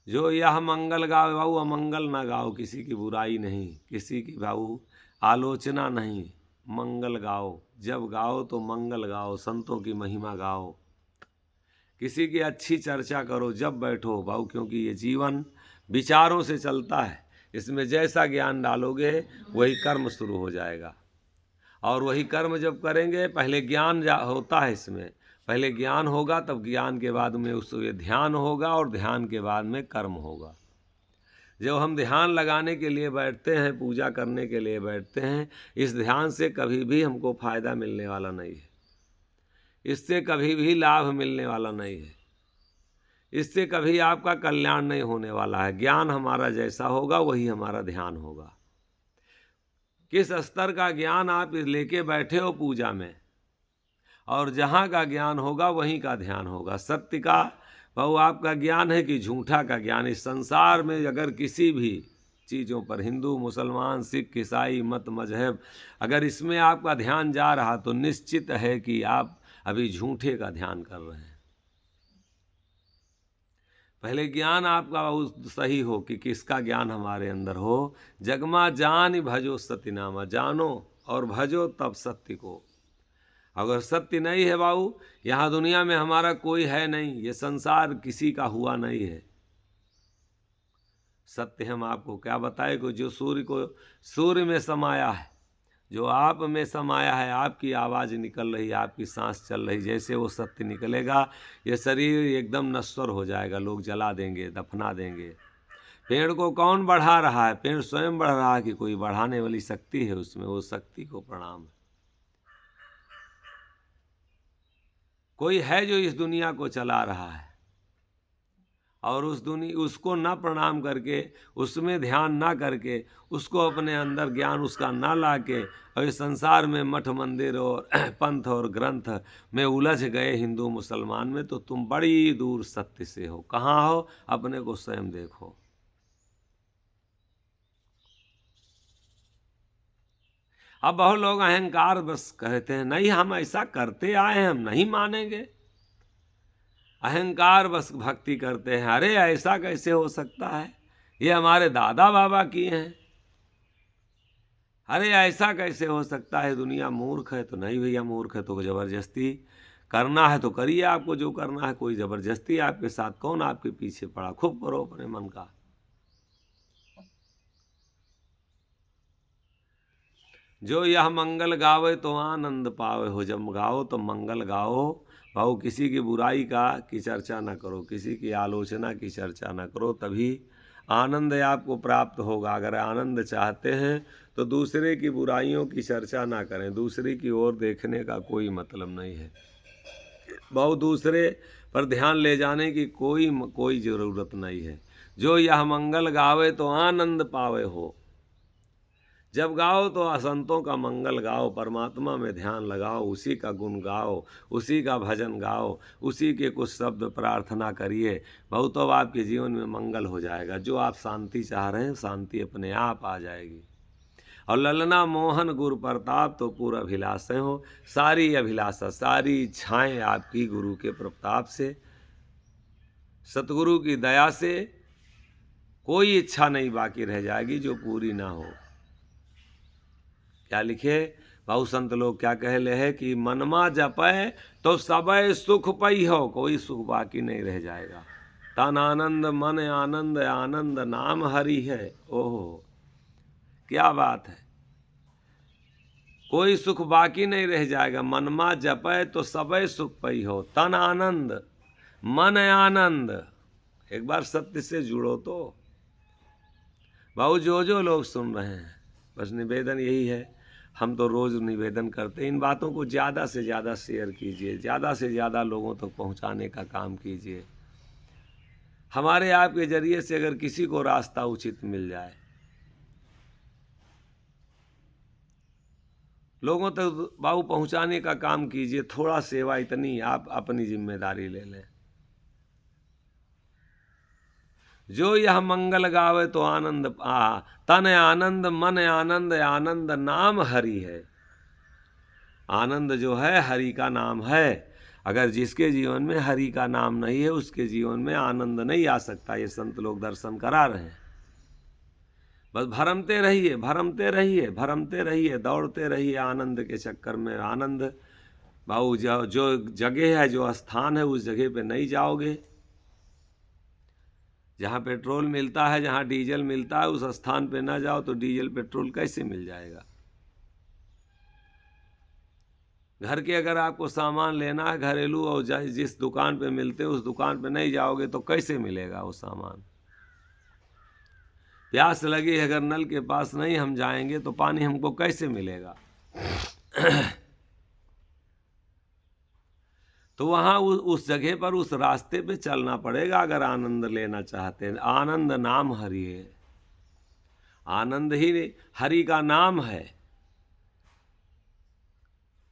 जो यह मंगल गाओ बाबू, अमंगल ना गाओ, किसी की बुराई नहीं, किसी की बाबू आलोचना नहीं, मंगल गाओ। जब गाओ तो मंगल गाओ, संतों की महिमा गाओ, किसी की अच्छी चर्चा करो जब बैठो बाबू। क्योंकि ये जीवन विचारों से चलता है, इसमें जैसा ज्ञान डालोगे वही कर्म शुरू हो जाएगा। और वही कर्म जब करेंगे, पहले ज्ञान होता है, इसमें पहले ज्ञान होगा, तब ज्ञान के बाद में उसमें ध्यान होगा, और ध्यान के बाद में कर्म होगा। जब हम ध्यान लगाने के लिए बैठते हैं, पूजा करने के लिए बैठते हैं, इस ध्यान से कभी भी हमको फायदा मिलने वाला नहीं है, इससे कभी भी लाभ मिलने वाला नहीं है, इससे कभी आपका कल्याण नहीं होने वाला है। ज्ञान हमारा जैसा होगा वही हमारा ध्यान होगा। किस स्तर का ज्ञान आप लेके बैठे हो पूजा में, और जहाँ का ज्ञान होगा वहीं का ध्यान होगा। सत्य का बहु आपका ज्ञान है कि झूठा का ज्ञान। इस संसार में अगर किसी भी चीज़ों पर, हिंदू मुसलमान सिख ईसाई मत मजहब, अगर इसमें आपका ध्यान जा रहा तो निश्चित है कि आप अभी झूठे का ध्यान कर रहे हैं। पहले ज्ञान आपका सही हो कि किसका ज्ञान हमारे अंदर हो। जगमा जान भजो सत्यनामा, जानो और भजो तब सत्य को। अगर सत्य नहीं है बाबू, यहाँ दुनिया में हमारा कोई है नहीं, ये संसार किसी का हुआ नहीं है। सत्य हम आपको क्या बताए कि जो सूर्य में समाया है, जो आप में समाया है, आपकी आवाज़ निकल रही है, आपकी सांस चल रही, जैसे वो सत्य निकलेगा ये शरीर एकदम नश्वर हो जाएगा, लोग जला देंगे, दफना देंगे। पेड़ को कौन बढ़ा रहा है? पेड़ स्वयं बढ़ रहा है कि कोई बढ़ाने वाली शक्ति है उसमें? वो शक्ति को प्रणाम है। कोई है जो इस दुनिया को चला रहा है, और उसको ना प्रणाम करके, उसमें ध्यान ना करके, उसको अपने अंदर ज्ञान उसका ना लाके, और इस संसार में मठ मंदिर और पंथ और ग्रंथ में उलझ गए हिंदू मुसलमान में, तो तुम बड़ी दूर सत्य से हो। कहाँ हो? अपने को स्वयं देखो। अब बहुत लोग अहंकार बस कहते हैं, नहीं हम ऐसा करते आए हैं, हम नहीं मानेंगे। अहंकार बस भक्ति करते हैं, अरे ऐसा कैसे हो सकता है, ये हमारे दादा बाबा किए हैं, अरे ऐसा कैसे हो सकता है, दुनिया मूर्ख है। तो नहीं भैया, मूर्ख है तो जबरदस्ती करना है तो करिए, आपको जो करना है। कोई जबरदस्ती आपके साथ, कौन आपके पीछे पड़ा, खूब करो अपने मन का। जो यह मंगल गावे तो आनंद पावे हो। जब गाओ तो मंगल गाओ भाऊ, किसी की बुराई की चर्चा ना करो, किसी की आलोचना की चर्चा ना करो, तभी आनंद आपको प्राप्त होगा। अगर आनंद चाहते हैं तो दूसरे की बुराइयों की चर्चा ना करें, दूसरे की ओर देखने का कोई मतलब नहीं है भाऊ, दूसरे पर ध्यान ले जाने की कोई ज़रूरत नहीं है। जो यह मंगल गावे तो आनंद पावे हो। जब गाओ तो असंतों का मंगल गाओ, परमात्मा में ध्यान लगाओ, उसी का गुण गाओ, उसी का भजन गाओ, उसी के कुछ शब्द प्रार्थना करिए। बहुत अब आपके जीवन में मंगल हो जाएगा। जो आप शांति चाह रहे हैं, शांति अपने आप आ जाएगी। और ललना मोहन गुरु प्रताप तो पूरा अभिलाषा हो। सारी अभिलाषा, सारी इच्छाएं आपकी गुरु के प्रताप से, सतगुरु की दया से कोई इच्छा नहीं बाकी रह जाएगी जो पूरी ना हो। क्या लिखे बहु संत लोग, क्या कह ले है कि मनमा जपै तो सबय सुख पई हो। कोई सुख बाकी नहीं रह जाएगा। तन आनंद मन आनंद, आनंद नाम हरि है। ओहो क्या बात है, कोई सुख बाकी नहीं रह जाएगा। मनमा जपै तो सबय सुख पई हो। तन आनंद मन आनंद। एक बार सत्य से जुड़ो तो भाऊ। जो लोग सुन रहे हैं, बस निवेदन यही है, हम तो रोज़ निवेदन करते हैं, इन बातों को ज़्यादा से ज़्यादा शेयर कीजिए, ज़्यादा से ज़्यादा लोगों तक पहुंचाने का काम कीजिए। हमारे आपके जरिए से अगर किसी को रास्ता उचित मिल जाए, लोगों तक बाबू पहुंचाने का काम कीजिए। थोड़ा सेवा, इतनी आप अपनी जिम्मेदारी ले लें। जो यह मंगल गावे तो आनंद तन आनंद मन आनंद, आनंद नाम हरि है। आनंद जो है हरि का नाम है। अगर जिसके जीवन में हरि का नाम नहीं है, उसके जीवन में आनंद नहीं आ सकता। ये संत लोग दर्शन करा रहे हैं। बस भरमते रहिए, भरमते रहिए, भरमते रहिए, दौड़ते रहिए आनंद के चक्कर में। आनंद भाऊ जो जगह है, जो स्थान है, उस जगह पे नहीं जाओगे। जहाँ पेट्रोल मिलता है, जहाँ डीजल मिलता है, उस स्थान पे ना जाओ तो डीजल पेट्रोल कैसे मिल जाएगा। घर के अगर आपको सामान लेना है घरेलू, और जिस दुकान पे मिलते उस दुकान पे नहीं जाओगे तो कैसे मिलेगा वो सामान। प्यास लगी अगर नल के पास नहीं हम जाएंगे तो पानी हमको कैसे मिलेगा। तो वहाँ उस जगह पर, उस रास्ते पे चलना पड़ेगा अगर आनंद लेना चाहते हैं। आनंद नाम हरि है। आनंद ही हरि का नाम है।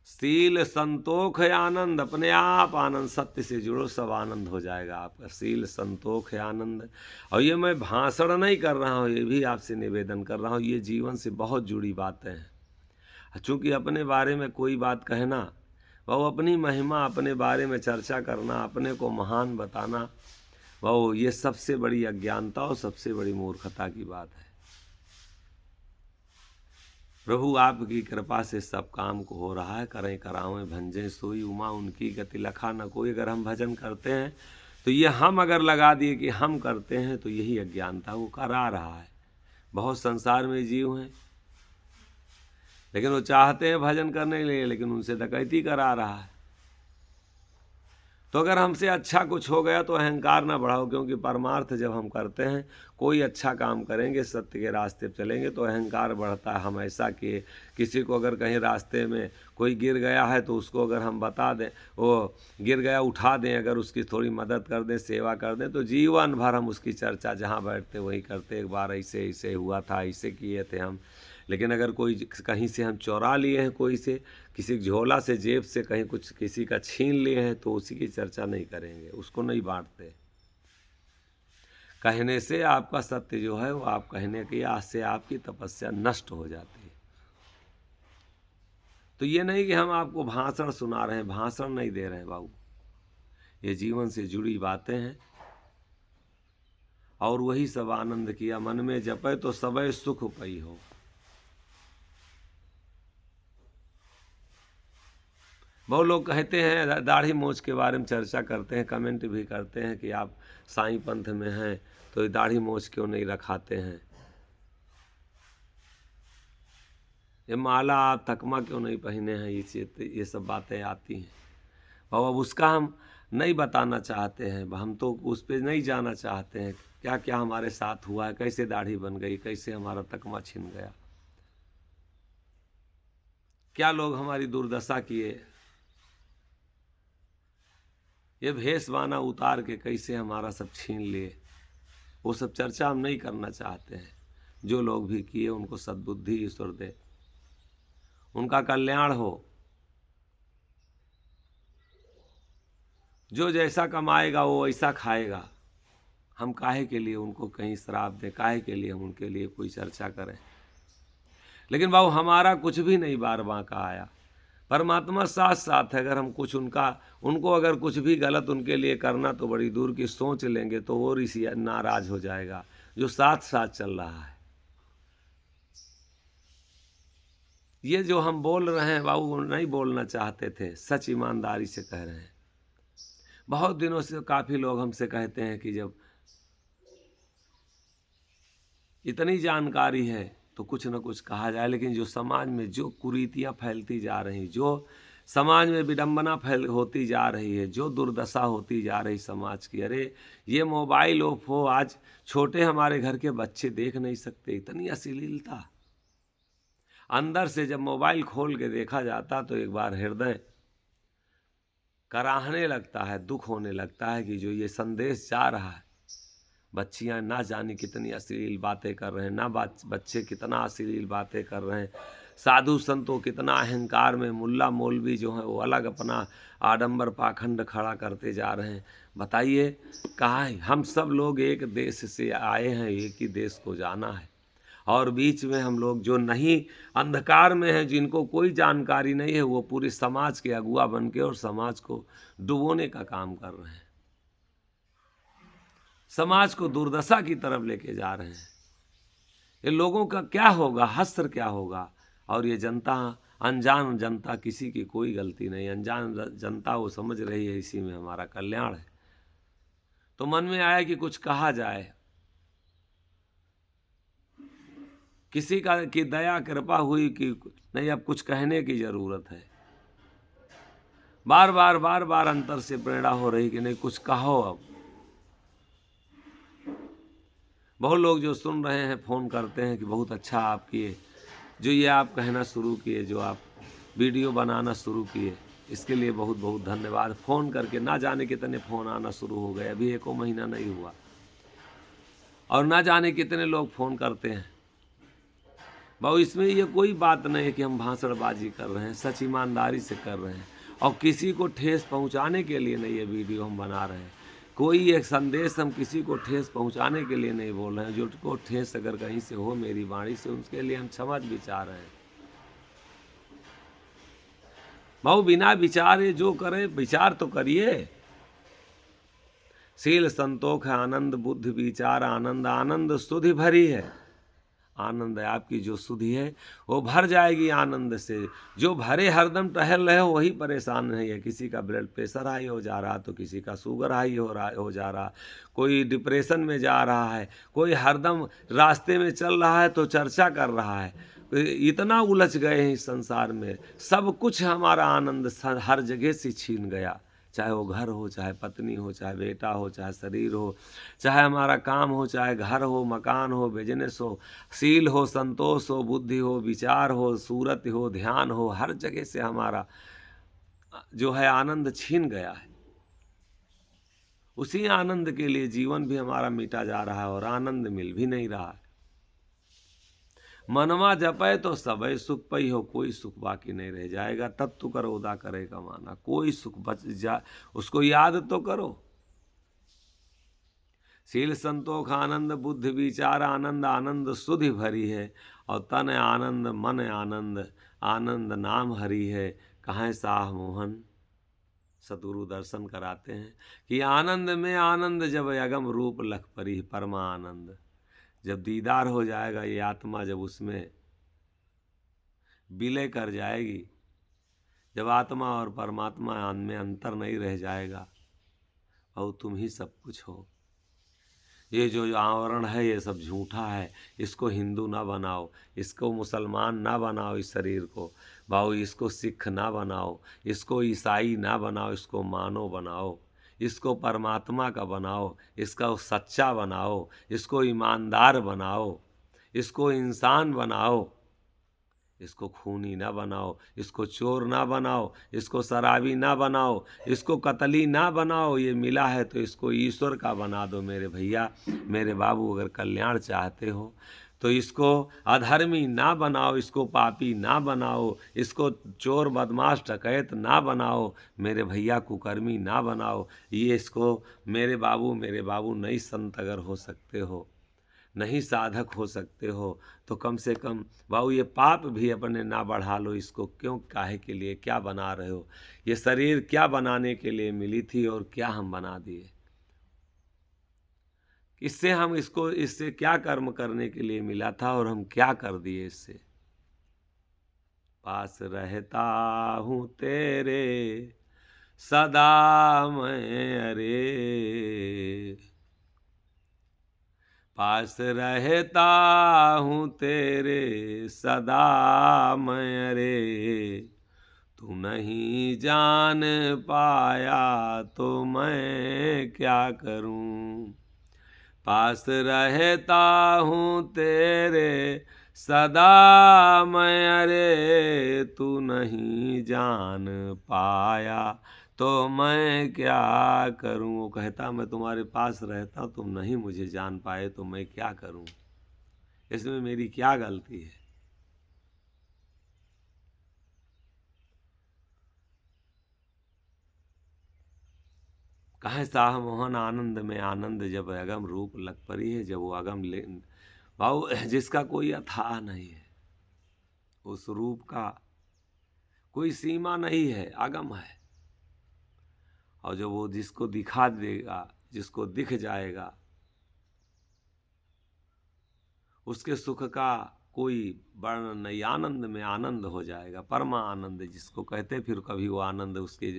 शील संतोष है आनंद, अपने आप आनंद। सत्य से जुड़ो, सब आनंद हो जाएगा आपका। शील संतोष है आनंद। और ये मैं भाषण नहीं कर रहा हूँ, ये भी आपसे निवेदन कर रहा हूँ, ये जीवन से बहुत जुड़ी बातें हैं। चूँकि अपने बारे में कोई बात कहना, वो अपनी महिमा, अपने बारे में चर्चा करना, अपने को महान बताना, वो ये सबसे बड़ी अज्ञानता और सबसे बड़ी मूर्खता की बात है। प्रभु आपकी कृपा से सब काम को हो रहा है। करें करावें भंजें सोई उमा, उनकी गति लखा न कोई। अगर हम भजन करते हैं तो ये हम अगर लगा दिए कि हम करते हैं, तो यही अज्ञानता वो करा रहा है। बहुत संसार में जीव हैं, लेकिन वो चाहते हैं भजन करने के लिए, लेकिन उनसे डकैती करा रहा है। तो अगर हमसे अच्छा कुछ हो गया तो अहंकार ना बढ़ाओ, क्योंकि परमार्थ जब हम करते हैं, कोई अच्छा काम करेंगे, सत्य के रास्ते पर चलेंगे तो अहंकार बढ़ता है। हम ऐसा किए, किसी को अगर कहीं रास्ते में कोई गिर गया है तो उसको अगर हम बता दें, वो गिर गया उठा दें, अगर उसकी थोड़ी मदद कर दें, सेवा कर दें, तो जीवन भर हम उसकी चर्चा जहाँ बैठते वही करते, एक बार ऐसे ऐसे हुआ था, ऐसे किए थे हम। लेकिन अगर कोई कहीं से हम चुरा लिए हैं, कोई से किसी झोला से, जेब से कहीं कुछ किसी का छीन लिए हैं, तो उसी की चर्चा नहीं करेंगे, उसको नहीं बांटते। कहने से आपका सत्य जो है वो आप कहने की आज से आपकी तपस्या नष्ट हो जाती है। तो ये नहीं कि हम आपको भाषण सुना रहे हैं, भाषण नहीं दे रहे हैं बाबू, ये जीवन से जुड़ी बातें हैं। और वही सब आनंद किया मन में जपे तो सबे सुख पई हो। बहुत लोग कहते हैं, दाढ़ी मूछ के बारे में चर्चा करते हैं, कमेंट भी करते हैं कि आप साईं पंथ में हैं तो दाढ़ी मूछ क्यों नहीं रखाते हैं, ये माला आप तकमा क्यों नहीं पहने हैं, ये सब बातें आती हैं। और अब उसका हम नहीं बताना चाहते हैं, हम तो उस पर नहीं जाना चाहते हैं, क्या क्या हमारे साथ हुआ है, कैसे दाढ़ी बन गई, कैसे हमारा तकमा छिन गया, क्या लोग हमारी दुर्दशा किए, ये भेषवाना उतार के कैसे हमारा सब छीन लिए, वो सब चर्चा हम नहीं करना चाहते हैं। जो लोग भी किए उनको सद्बुद्धि ईश्वर दे, उनका कल्याण हो। जो जैसा कमाएगा वो वैसा खाएगा। हम काहे के लिए उनको कहीं श्राप दें, काहे के लिए हम उनके लिए कोई चर्चा करें। लेकिन बाबू हमारा कुछ भी नहीं बार बांका आया, परमात्मा साथ साथ है। अगर हम कुछ उनको अगर कुछ भी गलत उनके लिए करना तो बड़ी दूर की सोच लेंगे तो वो ऋषि नाराज हो जाएगा जो साथ साथ चल रहा है। ये जो हम बोल रहे हैं बाबू नहीं बोलना चाहते थे, सच ईमानदारी से कह रहे हैं। बहुत दिनों से काफ़ी लोग हमसे कहते हैं कि जब इतनी जानकारी है तो कुछ न कुछ कहा जाए, लेकिन जो समाज में जो कुरीतियाँ फैलती जा रही, जो समाज में विडंबना होती जा रही है, जो दुर्दशा होती जा रही समाज की, अरे ये मोबाइल ऑफ हो, आज छोटे हमारे घर के बच्चे देख नहीं सकते, इतनी अश्लीलता। अंदर से जब मोबाइल खोल के देखा जाता तो एक बार हृदय कराहने लगता है, दुख होने लगता है कि जो ये संदेश जा रहा है, बच्चियां ना जाने कितनी अश्लील बातें कर रहे हैं, ना बच्चे कितना अश्लील बातें कर रहे हैं, साधु संतों कितना अहंकार में, मुल्ला मौलवी जो है वो अलग अपना आडंबर पाखंड खड़ा करते जा रहे हैं। बताइए कहाँ है? हम सब लोग एक देश से आए हैं, एक ही देश को जाना है, और बीच में हम लोग जो नहीं अंधकार में हैं, जिनको कोई जानकारी नहीं है, वो पूरे समाज के अगुआ बन के और समाज को डुबोने का काम कर रहे हैं, समाज को दुर्दशा की तरफ लेके जा रहे हैं। ये लोगों का क्या होगा, हश्र क्या होगा। और ये जनता, अनजान जनता, किसी की कोई गलती नहीं, अनजान जनता वो समझ रही है इसी में हमारा कल्याण है। तो मन में आया कि कुछ कहा जाए, किसी का की दया कृपा हुई कि नहीं अब कुछ कहने की ज़रूरत है। बार बार अंतर से प्रेरणा हो रही कि नहीं कुछ कहो अब। बहुत लोग जो सुन रहे हैं फ़ोन करते हैं कि बहुत अच्छा आप किए, जो ये आप कहना शुरू किए, जो आप वीडियो बनाना शुरू किए, इसके लिए बहुत बहुत धन्यवाद। फ़ोन करके ना जाने कितने फ़ोन आना शुरू हो गए, अभी 1 महीना नहीं हुआ, और ना जाने कितने लोग फ़ोन करते हैं। भाव इसमें ये कोई बात नहीं है कि हम भाषणबाजी कर रहे हैं, सच ईमानदारी से कर रहे हैं, और किसी को ठेस पहुंचाने के लिए नहीं ये वीडियो हम बना रहे हैं। कोई एक संदेश हम किसी को ठेस पहुंचाने के लिए नहीं बोल रहे हैं। जो को ठेस अगर कहीं से हो मेरी वाणी से, उसके लिए हम क्षमा विचार रहे हैं। भाव बिना विचारे जो करे, विचार तो करिए। शील संतोष है आनंद, बुद्धि विचार आनंद, आनंद सुधि भरी है। आनंद है आपकी जो सुधि है वो भर जाएगी आनंद से। जो भरे हरदम टहल रहे हो वही परेशान नहीं है। किसी का ब्लड प्रेशर हाई हो जा रहा, तो किसी का शुगर हाई हो जा रहा, कोई डिप्रेशन में जा रहा है, कोई हरदम रास्ते में चल रहा है तो चर्चा कर रहा है। इतना उलझ गए हैं इस संसार में, सब कुछ हमारा आनंद हर जगह से छीन गया। चाहे वो घर हो, चाहे पत्नी हो, चाहे बेटा हो, चाहे शरीर हो, चाहे हमारा काम हो, चाहे घर हो, मकान हो, बिजनेस हो, सील हो, संतोष हो, बुद्धि हो, विचार हो, सूरत हो, ध्यान हो, हर जगह से हमारा जो है आनंद छीन गया है। उसी आनंद के लिए जीवन भी हमारा मिटा जा रहा है और आनंद मिल भी नहीं रहा है। मनवा जपे तो सबे सुख पई हो, कोई सुख बाकी नहीं रह जाएगा। तब तू करो उदा करेगा माना, कोई सुख बच जा, उसको याद तो करो। शील संतोष आनंद, बुद्धि विचार आनंद, आनंद सुधि भरी है। और तन आनंद, मन आनंद, आनंद नाम हरि है। कहाँ साह मोहन सतगुरु दर्शन कराते हैं कि आनंद में आनंद, जब अगम रूप लख परी परमा आनंद। जब दीदार हो जाएगा ये आत्मा, जब उसमें विलय कर जाएगी, जब आत्मा और परमात्मा में अंतर नहीं रह जाएगा, और तुम ही सब कुछ हो। ये जो आवरण है ये सब झूठा है, इसको हिंदू ना बनाओ, इसको मुसलमान ना बनाओ, इस शरीर को भाऊ, इसको सिख ना बनाओ, इसको ईसाई ना बनाओ, इसको मानव बनाओ, इसको परमात्मा का बनाओ, इसका सच्चा बनाओ, इसको ईमानदार बनाओ, इसको इंसान बनाओ, इसको खूनी ना बनाओ, इसको चोर ना बनाओ, इसको शराबी ना बनाओ, इसको कतली ना बनाओ। ये मिला है तो इसको ईश्वर का बना दो मेरे भैया, मेरे बाबू। अगर कल्याण चाहते हो तो इसको अधर्मी ना बनाओ, इसको पापी ना बनाओ, इसको चोर बदमाश डकैत ना बनाओ, मेरे भैया कुकर्मी ना बनाओ। ये इसको मेरे बाबू नहीं संत अगर हो सकते हो, नहीं साधक हो सकते हो, तो कम से कम बाबू ये पाप भी अपने ना बढ़ा लो। इसको क्यों, काहे के लिए, क्या बना रहे हो? ये शरीर क्या बनाने के लिए मिली थी और क्या हम बना दिए? इससे हम इससे क्या कर्म करने के लिए मिला था और हम क्या कर दिए इससे? पास रहता हूँ तेरे सदा मैं, अरे पास रहता हूँ तेरे सदा मैं, अरे तू नहीं जान पाया तो मैं क्या करूँ। पास रहता हूँ तेरे सदा मैं, अरे तू नहीं जान पाया तो मैं क्या करूं। वो कहता मैं तुम्हारे पास रहता, तुम नहीं मुझे जान पाए तो मैं क्या करूं, इसमें मेरी क्या गलती है? कहाँ साह मोहन आनंद में आनंद, जब अगम रूप लग परी है। जब वो अगम ले भाव जिसका कोई अथाह नहीं है, उस रूप का कोई सीमा नहीं है, अगम है। और जब वो जिसको दिखा देगा, जिसको दिख जाएगा, उसके सुख का कोई वर्णन नहीं। आनंद में आनंद हो जाएगा, परमा आनंद जिसको कहते। फिर कभी वो आनंद उसके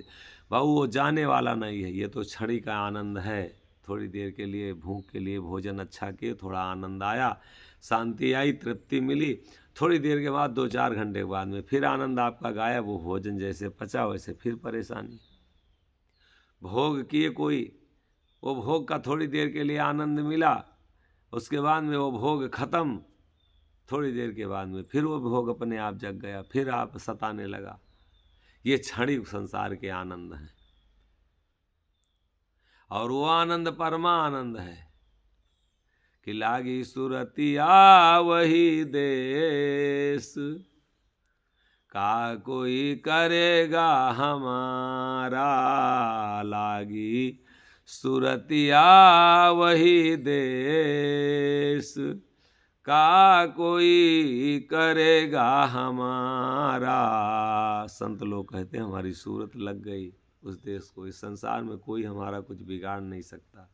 बाबू वो जाने वाला नहीं है। ये तो क्षणिक का आनंद है, थोड़ी देर के लिए भूख के लिए भोजन अच्छा किए, थोड़ा आनंद आया, शांति आई, तृप्ति मिली। थोड़ी देर के बाद 2-4 घंटे के बाद में फिर आनंद आपका गायब। वो भोजन जैसे पचा वैसे फिर परेशानी। भोग किए कोई, वो भोग का थोड़ी देर के लिए आनंद मिला, उसके बाद में वो भोग खत्म। थोड़ी देर के बाद में फिर वो भोग अपने आप जग गया, फिर आप सताने लगा। ये क्षणिक संसार के आनंद हैं। और वो आनंद परमा आनंद है कि लागी सुरतिया वही देश, का कोई करेगा हमारा। लागी सुरतिया वही देश, का कोई करेगा हमारा। संत लोग कहते हैं हमारी सूरत लग गई उस देश को। इस संसार में कोई हमारा कुछ बिगाड़ नहीं सकता,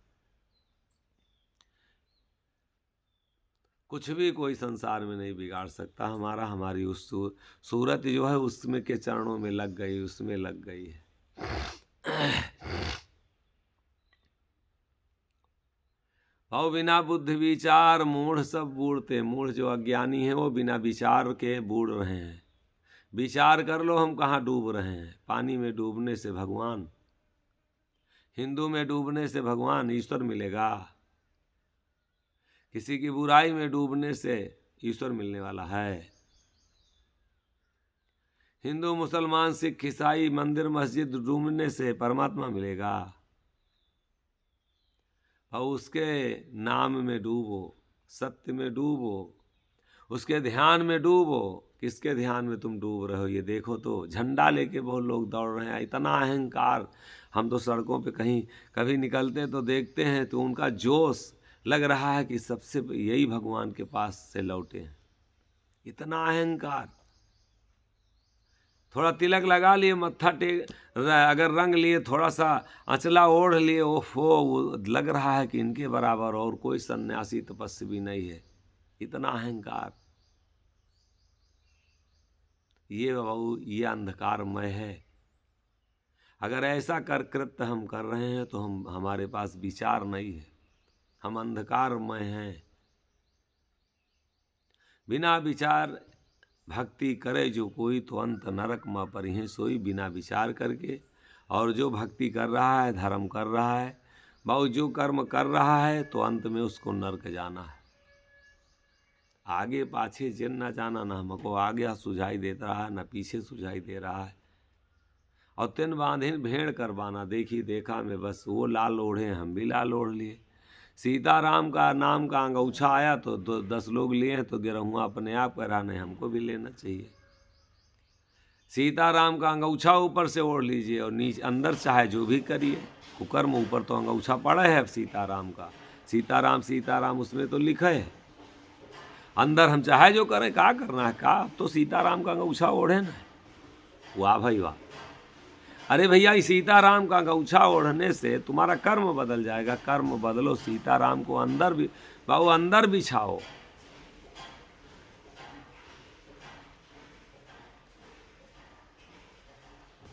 कुछ भी कोई संसार में नहीं बिगाड़ सकता हमारा। हमारी उस सूरत जो है उसमें के चरणों में लग गई, उसमें लग गई है। और बिना बुद्धि विचार मूढ़ सब बूढ़ते। मूढ़ जो अज्ञानी हैं वो बिना विचार के बूढ़ रहे हैं। विचार कर लो हम कहाँ डूब रहे हैं। पानी में डूबने से भगवान हिंदू में डूबने से भगवान ईश्वर मिलेगा, किसी की बुराई में डूबने से ईश्वर मिलने वाला है। हिंदू मुसलमान सिख ईसाई मंदिर मस्जिद डूबने से परमात्मा मिलेगा। और उसके नाम में डूबो, सत्य में डूबो, उसके ध्यान में डूबो। किसके ध्यान में तुम डूब रहे हो ये देखो तो। झंडा लेके बहुत लोग दौड़ रहे हैं, इतना अहंकार। हम तो सड़कों पे कहीं कभी निकलते तो देखते हैं तो उनका जोश लग रहा है कि सबसे यही भगवान के पास से लौटे हैं। इतना अहंकार। थोड़ा तिलक लगा लिए, मत्था टेक, अगर रंग लिए, थोड़ा सा अचला ओढ़ लिए, ओफो, लग रहा है कि इनके बराबर और कोई सन्यासी तपस्वी नहीं है। इतना अहंकार। ये बाबू ये अंधकारमय है। अगर ऐसा कृत्य हम कर रहे हैं तो हमारे पास विचार नहीं है, हम अंधकारमय हैं। बिना विचार भक्ति करे जो कोई, तो अंत नरक में परिहे सोई। बिना विचार करके, और जो भक्ति कर रहा है, धर्म कर रहा है, बाबू जो कर्म कर रहा है, तो अंत में उसको नरक जाना है। आगे पाछे जिन न जाना, न हमको आगे सुझाई देता रहा है, न पीछे सुझाई दे रहा है। और तिन बांधिन भेड़ करवाना, देखी देखा में बस। वो लाल ओढ़े, हम भी लाल ओढ़ लिए। सीताराम का नाम का अंगूछा आया तो 10 लोग लिए, तो गिरहुआ अपने आप करा, नहीं हमको भी लेना चाहिए। सीताराम का अंगूछा ऊपर से ओढ़ लीजिए और नीचे अंदर चाहे जो भी करिए। कुकर्म ऊपर तो अंगूछा पड़ा है सीताराम का, सीताराम सीताराम उसमें तो लिखा है। अंदर हम चाहे जो करें, क्या करना है, क्या तो सीताराम का अंगूछा ओढ़े ना। वाह भाई वाह। अरे भैया, इस सीताराम का अंगूछा ओढ़ने से तुम्हारा कर्म बदल जाएगा। कर्म बदलो, सीताराम को अंदर भी बाबू अंदर बिछाओ।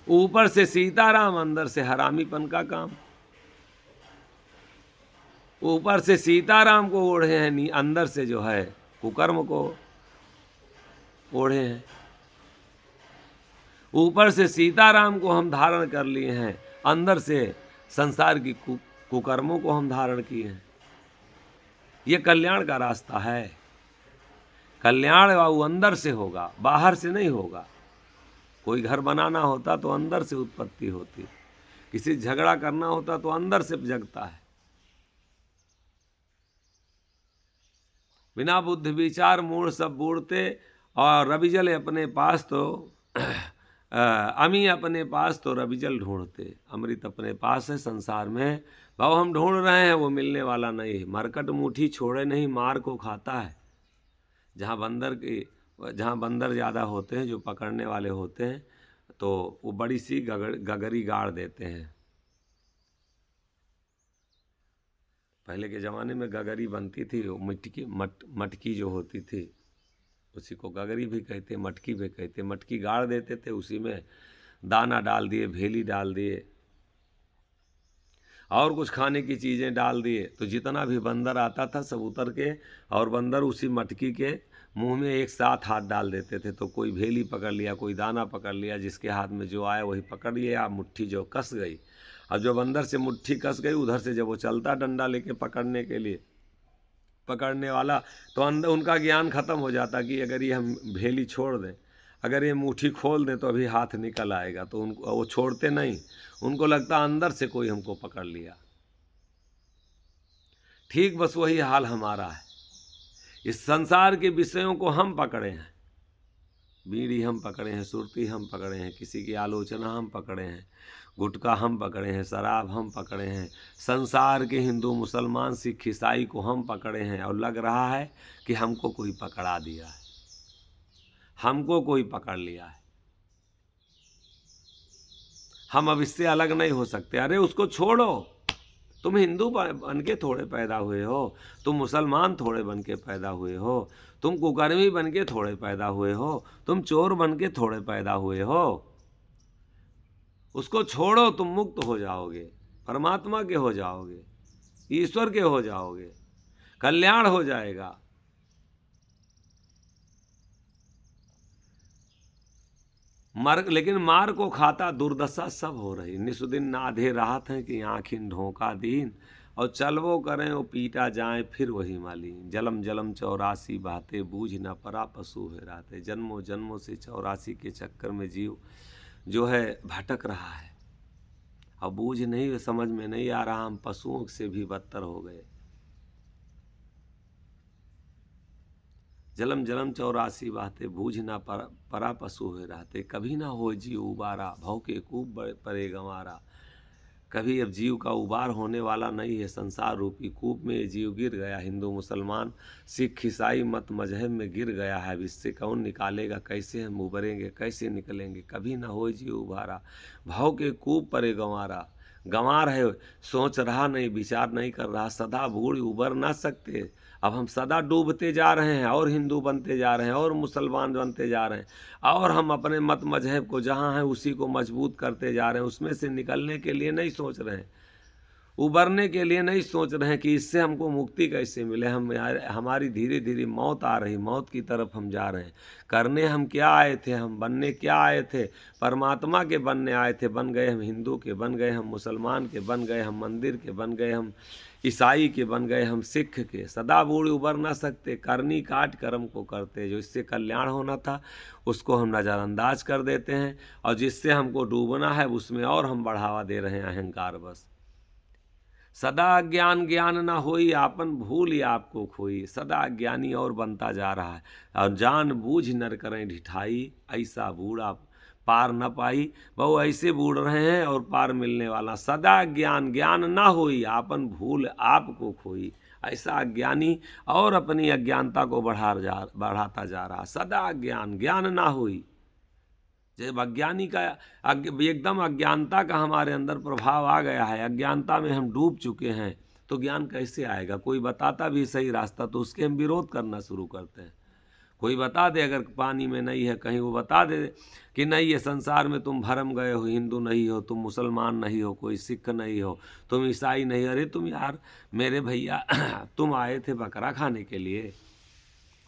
ऊपर से सीताराम, अंदर से हरामीपन का काम। ऊपर से सीताराम को ओढ़े हैं, अंदर से जो है कुकर्म को ओढ़े हैं। ऊपर से सीताराम को हम धारण कर लिए हैं, अंदर से संसार की कुकर्मों को हम धारण किए हैं। ये कल्याण का रास्ता है। कल्याण बाबू अंदर से होगा, बाहर से नहीं होगा। कोई घर बनाना होता तो अंदर से उत्पत्ति होती, किसी झगड़ा करना होता तो अंदर से जगता है। बिना बुद्धि विचार मूढ़ सब बूढ़ते, और रवि जल अपने पास तो अमी अपने पास तो रवि जल ढूंढते। अमृत अपने पास है संसार में, भाव हम ढूंढ रहे हैं, वो मिलने वाला नहीं। मरकट मुट्ठी छोड़े नहीं, मार को खाता है। जहाँ बंदर ज़्यादा होते हैं, जो पकड़ने वाले होते हैं, तो वो बड़ी सी गगरी गाड़ देते हैं। पहले के ज़माने में गगरी बनती थी, वो मटकी जो होती थी, उसी को गगरी भी कहते, मटकी भी कहते। मटकी गाड़ देते थे, उसी में दाना डाल दिए, भेली डाल दिए, और कुछ खाने की चीज़ें डाल दिए, तो जितना भी बंदर आता था सब उतर के, और बंदर उसी मटकी के मुंह में एक साथ हाथ डाल देते थे। तो कोई भेली पकड़ लिया, कोई दाना पकड़ लिया, जिसके हाथ में जो आया वही पकड़ लिया। मुट्ठी जो कस गई, अब जो बंदर से मुट्ठी कस गई, उधर से जब वो चलता डंडा लेके पकड़ने के लिए, पकड़ने वाला, तो अंदर उनका ज्ञान खत्म हो जाता कि अगर ये हम भेली छोड़ दें, अगर ये मुट्ठी खोल दें तो अभी हाथ निकल आएगा। तो उनको वो छोड़ते नहीं, उनको लगता अंदर से कोई हमको पकड़ लिया। ठीक बस वही हाल हमारा है। इस संसार के विषयों को हम पकड़े हैं। बीड़ी हम पकड़े हैं, सुरती हम पकड़े हैं, किसी की आलोचना हम पकड़े हैं, गुटखा हम पकड़े हैं, शराब हम पकड़े हैं, संसार के हिंदू मुसलमान सिख ईसाई को हम पकड़े हैं। और लग रहा है कि हमको कोई पकड़ा दिया है, हमको कोई पकड़ लिया है, हम अब इससे अलग नहीं हो सकते। अरे उसको छोड़ो, तुम हिंदू बन के थोड़े पैदा हुए हो, तुम मुसलमान थोड़े बन के पैदा हुए हो, तुम कुकर्मी बन के थोड़े पैदा हुए हो, तुम चोर बन के थोड़े पैदा हुए हो। उसको छोड़ो, तुम मुक्त हो जाओगे, परमात्मा के हो जाओगे, ईश्वर के हो जाओगे, कल्याण हो जाएगा। लेकिन मार को खाता दुर्दशा सब हो रही। निसुदिन नाधे राहत हैं कि आँखिन ढोंका दीन, और चलवो करें वो पीटा जाए फिर वही मालीन। जलम जलम 84 बहाते बूझ न परा पशु है राते। जन्मों जन्मों से 84 के चक्कर में जीव जो है भटक रहा है, अब बूझ नहीं, समझ में नहीं आ रहा, हम पशुओं से भी बदतर हो गए। जलम जलम 84 बहाते बूझ ना परा पशु है रहते। कभी ना हो जीव उबारा, भव के कूप परे गंवारा। कभी अब जीव का उबार होने वाला नहीं है। संसार रूपी कूप में ये जीव गिर गया। हिंदू मुसलमान सिख ईसाई मत मजहब में गिर गया है। अब इससे कौन निकालेगा, कैसे हम उबरेंगे, कैसे निकलेंगे। कभी ना हो जीव उबारा, भव के कूप परे गंवारा। गंवार है, सोच रहा नहीं, विचार नहीं कर रहा, सदा बूढ़ उबर ना सकते। अब हम सदा डूबते जा रहे हैं, और हिंदू बनते जा रहे हैं, और मुसलमान बनते जा रहे हैं, और हम अपने मत मजहब को जहाँ हैं उसी को मजबूत करते जा रहे हैं। उसमें से निकलने के लिए नहीं सोच रहे हैं, उबरने के लिए नहीं सोच रहे हैं कि इससे हमको मुक्ति कैसे मिले। हमारी धीरे धीरे मौत आ रही, मौत की तरफ हम जा रहे हैं। करने हम क्या आए थे, हम बनने क्या आए थे, परमात्मा के बनने आए थे। बन गए हम हिंदू के, बन गए हम मुसलमान के, बन गए हम मंदिर के, बन गए हम ईसाई के, बन गए हम सिख के। सदा बूढ़ उबर ना सकते, करनी काट कर्म को करते। जो इससे कल्याण होना था उसको हम नज़रअंदाज कर देते हैं, और जिससे हमको डूबना है उसमें और हम बढ़ावा दे रहे हैं अहंकार बस। सदा ज्ञान ज्ञान ना होई, आपन भूल या आपको खोई। सदा ज्ञानी और बनता जा रहा है, और जान बूझ नर करें ढिठाई। ऐसा बूढ़ा पार न पाई, वो ऐसे बूढ़ रहे हैं और पार मिलने वाला। सदा ज्ञान ज्ञान ना होई, आपन भूल आपको खोई। ऐसा अज्ञानी और अपनी अज्ञानता को बढ़ाता जा रहा। सदा ज्ञान ज्ञान ना होई, जब अज्ञानी का एकदम अज्ञानता का हमारे अंदर प्रभाव आ गया है, अज्ञानता में हम डूब चुके हैं, तो ज्ञान कैसे आएगा। कोई बताता भी सही रास्ता तो उसके हम विरोध करना शुरू करते हैं। कोई बता दे अगर पानी में नहीं है कहीं, वो बता दे कि नहीं ये संसार में तुम भरम गए हो, हिंदू नहीं हो, तुम मुसलमान नहीं हो, कोई सिख नहीं हो, तुम ईसाई नहीं। अरे तुम यार मेरे भैया तुम आए थे बकरा खाने के लिए,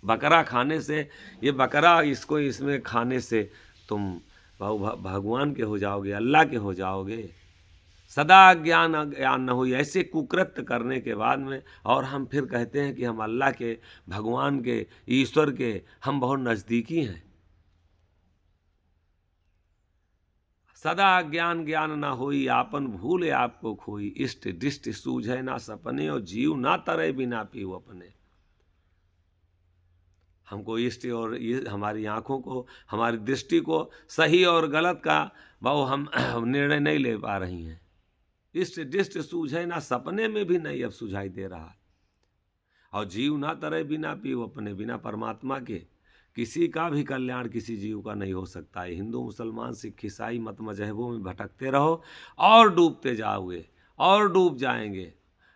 बकरा खाने से, ये बकरा इसको इसमें खाने से तुम भगवान के हो जाओगे, अल्लाह के हो जाओगे। सदा ज्ञान ज्ञान न हुई, ऐसे कुकृत्य करने के बाद में, और हम फिर कहते हैं कि हम अल्लाह के, भगवान के, ईश्वर के हम बहुत नज़दीकी हैं। सदा ज्ञान ज्ञान ना होई, आपन भूले आपको खोई। इष्ट दिष्ट सूझे ना सपने, और जीव ना तरे बिना पीऊ अपने। हमको इष्ट और ये हमारी आँखों को, हमारी दृष्टि को सही और गलत का बहु हम निर्णय नहीं ले पा रही हैं। इष्ट दृष्ट सूझे ना सपने में भी नहीं अब सुझाई दे रहा। और जीव ना तरे बिना पीऊ अपने, बिना परमात्मा के किसी का भी कल्याण किसी जीव का नहीं हो सकता है। हिंदू मुसलमान सिख ईसाई मत मजहबों में भटकते रहो और डूबते जाओगे, और डूब जाएंगे,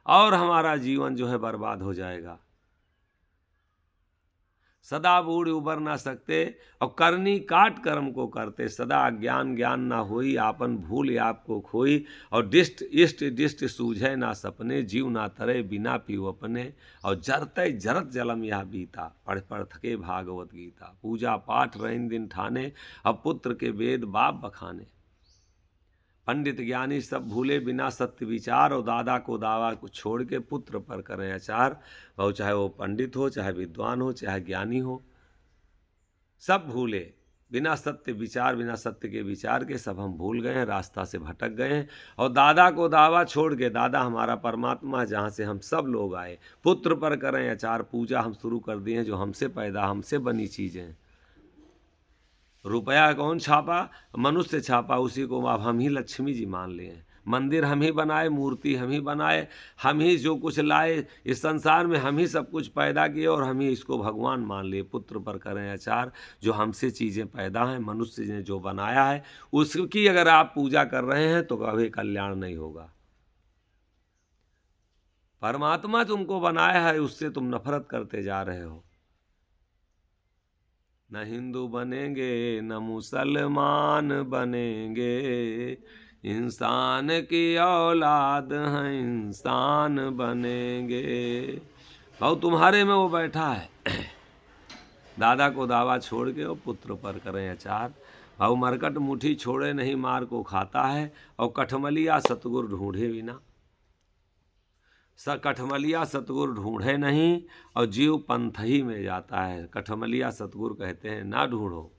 और हमारा जीवन जो है बर्बाद हो जाएगा। सदा बूढ़ उबर ना सकते, और करनी काट कर्म को करते। सदा ज्ञान ज्ञान ना होई, आपन भूल आपको खोई। और दिष्ट इष्ट दिष्ट सूझे ना सपने, जीव ना तरे बिना पीऊ अपने। और जरते जरत जलम यह बीता, पढ़ पढ़ थके भागवत गीता। पूजा पाठ रैन दिन ठाने, अब पुत्र के वेद बाप बखाने। पंडित ज्ञानी सब भूले बिना सत्य विचार, और दादा को दावा को छोड़ के पुत्र पर करें अचार। और चाहे वो पंडित हो, चाहे विद्वान हो, चाहे ज्ञानी हो, सब भूले बिना सत्य विचार, बिना सत्य के विचार के सब हम भूल गए हैं, रास्ता से भटक गए हैं। और दादा को दावा छोड़ के, दादा हमारा परमात्मा जहाँ से हम सब लोग आए, पुत्र पर करें अचार। पूजा हम शुरू कर दिए हैं जो हमसे पैदा, हमसे बनी चीज़ें। रुपया कौन छापा, मनुष्य छापा, उसी को अब हम ही लक्ष्मी जी मान लिए हैं। मंदिर हम ही बनाए, मूर्ति हम ही बनाए, हम ही जो कुछ लाए इस संसार में, हम ही सब कुछ पैदा किए, और हम ही इसको भगवान मान लिए। पुत्र पर करें अचार, जो हमसे चीज़ें पैदा हैं, मनुष्य ने जो बनाया है उसकी अगर आप पूजा कर रहे हैं तो कभी कल्याण नहीं होगा। परमात्मा तुमको बनाया है, उससे तुम नफरत करते जा रहे हो। न हिंदू बनेंगे न मुसलमान बनेंगे, इंसान की औलाद हैं इंसान बनेंगे। भाव तुम्हारे में वो बैठा है दादा को दावा छोड़ के वो पुत्र पर करें अचार। और मरकट मुट्ठी छोड़े नहीं मार को खाता है, और कठमलिया सतगुर ढूंढे बिना। कठमलिया सतगुर ढूंढे नहीं और जीव पंथ ही में जाता है। कठमलिया सतगुर कहते हैं ना ढूंढो,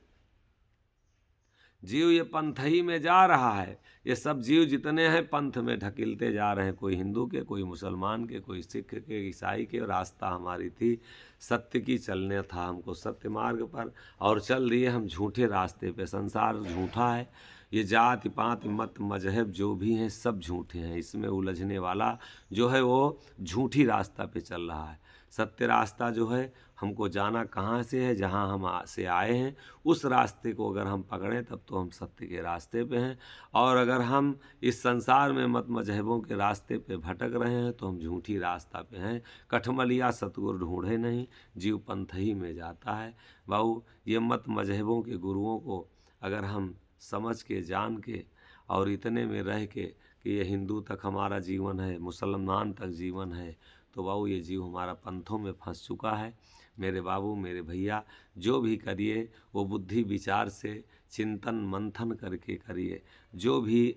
जीव ये पंथ ही में जा रहा है। ये सब जीव जितने हैं पंथ में ढकेलते जा रहे हैं, कोई हिंदू के, कोई मुसलमान के, कोई सिख के, ईसाई के। रास्ता हमारी थी सत्य की, चलने था हमको सत्य मार्ग पर, और चल रही है हम झूठे रास्ते पे। संसार झूठा है, ये जाति पात मत मजहब जो भी हैं सब झूठे हैं। इसमें उलझने वाला जो है वो झूठी रास्ता पे चल रहा है। सत्य रास्ता जो है हमको जाना कहाँ से है, जहाँ हम से आए हैं उस रास्ते को अगर हम पकड़ें तब तो हम सत्य के रास्ते पे हैं। और अगर हम इस संसार में मत मजहबों के रास्ते पे भटक रहे हैं तो हम झूठी रास्ता पे हैं। कठमलिया सतगुर ढूंढे नहीं, जीव पंथ ही में जाता है। बाबू ये मत मजहबों के गुरुओं को अगर हम समझ के, जान के, और इतने में रह के कि ये हिंदू तक हमारा जीवन है, मुसलमान तक जीवन है, तो बाबू ये जीव हमारा पंथों में फंस चुका है। मेरे बाबू, मेरे भैया, जो भी करिए वो बुद्धि विचार से चिंतन मंथन करके करिए। जो भी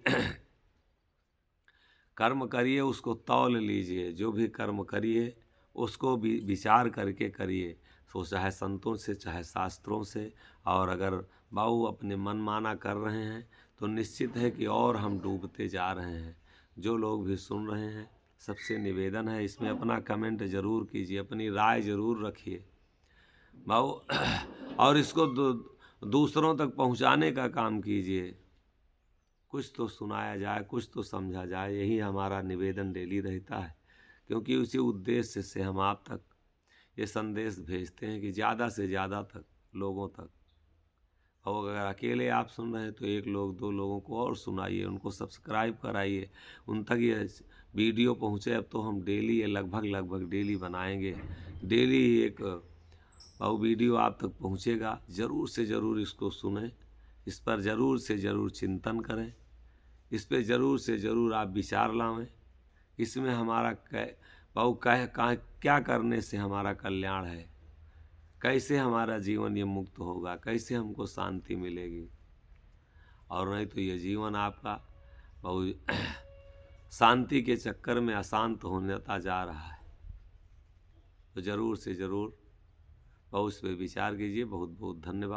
कर्म करिए उसको तौल लीजिए, जो भी कर्म करिए उसको भी विचार करके करिए, तो चाहे संतों से चाहे शास्त्रों से। और अगर बाबू अपने मन माना कर रहे हैं तो निश्चित है कि और हम डूबते जा रहे हैं। जो लोग भी सुन रहे हैं सबसे निवेदन है इसमें अपना कमेंट ज़रूर कीजिए, अपनी राय ज़रूर रखिए बाबू, और इसको दूसरों तक पहुंचाने का काम कीजिए। कुछ तो सुनाया जाए, कुछ तो समझा जाए, यही हमारा निवेदन डेली रहता है। क्योंकि उसी उद्देश्य से हम आप तक ये संदेश भेजते हैं कि ज़्यादा से ज़्यादा तक लोगों तक। और अगर अकेले आप सुन रहे हैं तो 1 लोग 2 लोगों को और सुनाइए, उनको सब्सक्राइब कराइए, उन तक ये वीडियो पहुँचे। अब तो हम डेली ये लगभग डेली बनाएंगे, डेली एक वीडियो आप तक पहुँचेगा। ज़रूर से ज़रूर इसको सुनें, इस पर ज़रूर से ज़रूर चिंतन करें, इस पर ज़रूर से ज़रूर आप विचार लाएं। इसमें हमारा क्या करने से हमारा कल्याण है, कैसे हमारा जीवन ये मुक्त होगा, कैसे हमको शांति मिलेगी। और नहीं तो ये जीवन आपका बहुत शांति के चक्कर में अशांत होता जा रहा है। तो ज़रूर से ज़रूर बहुत उस पर विचार कीजिए। बहुत बहुत धन्यवाद।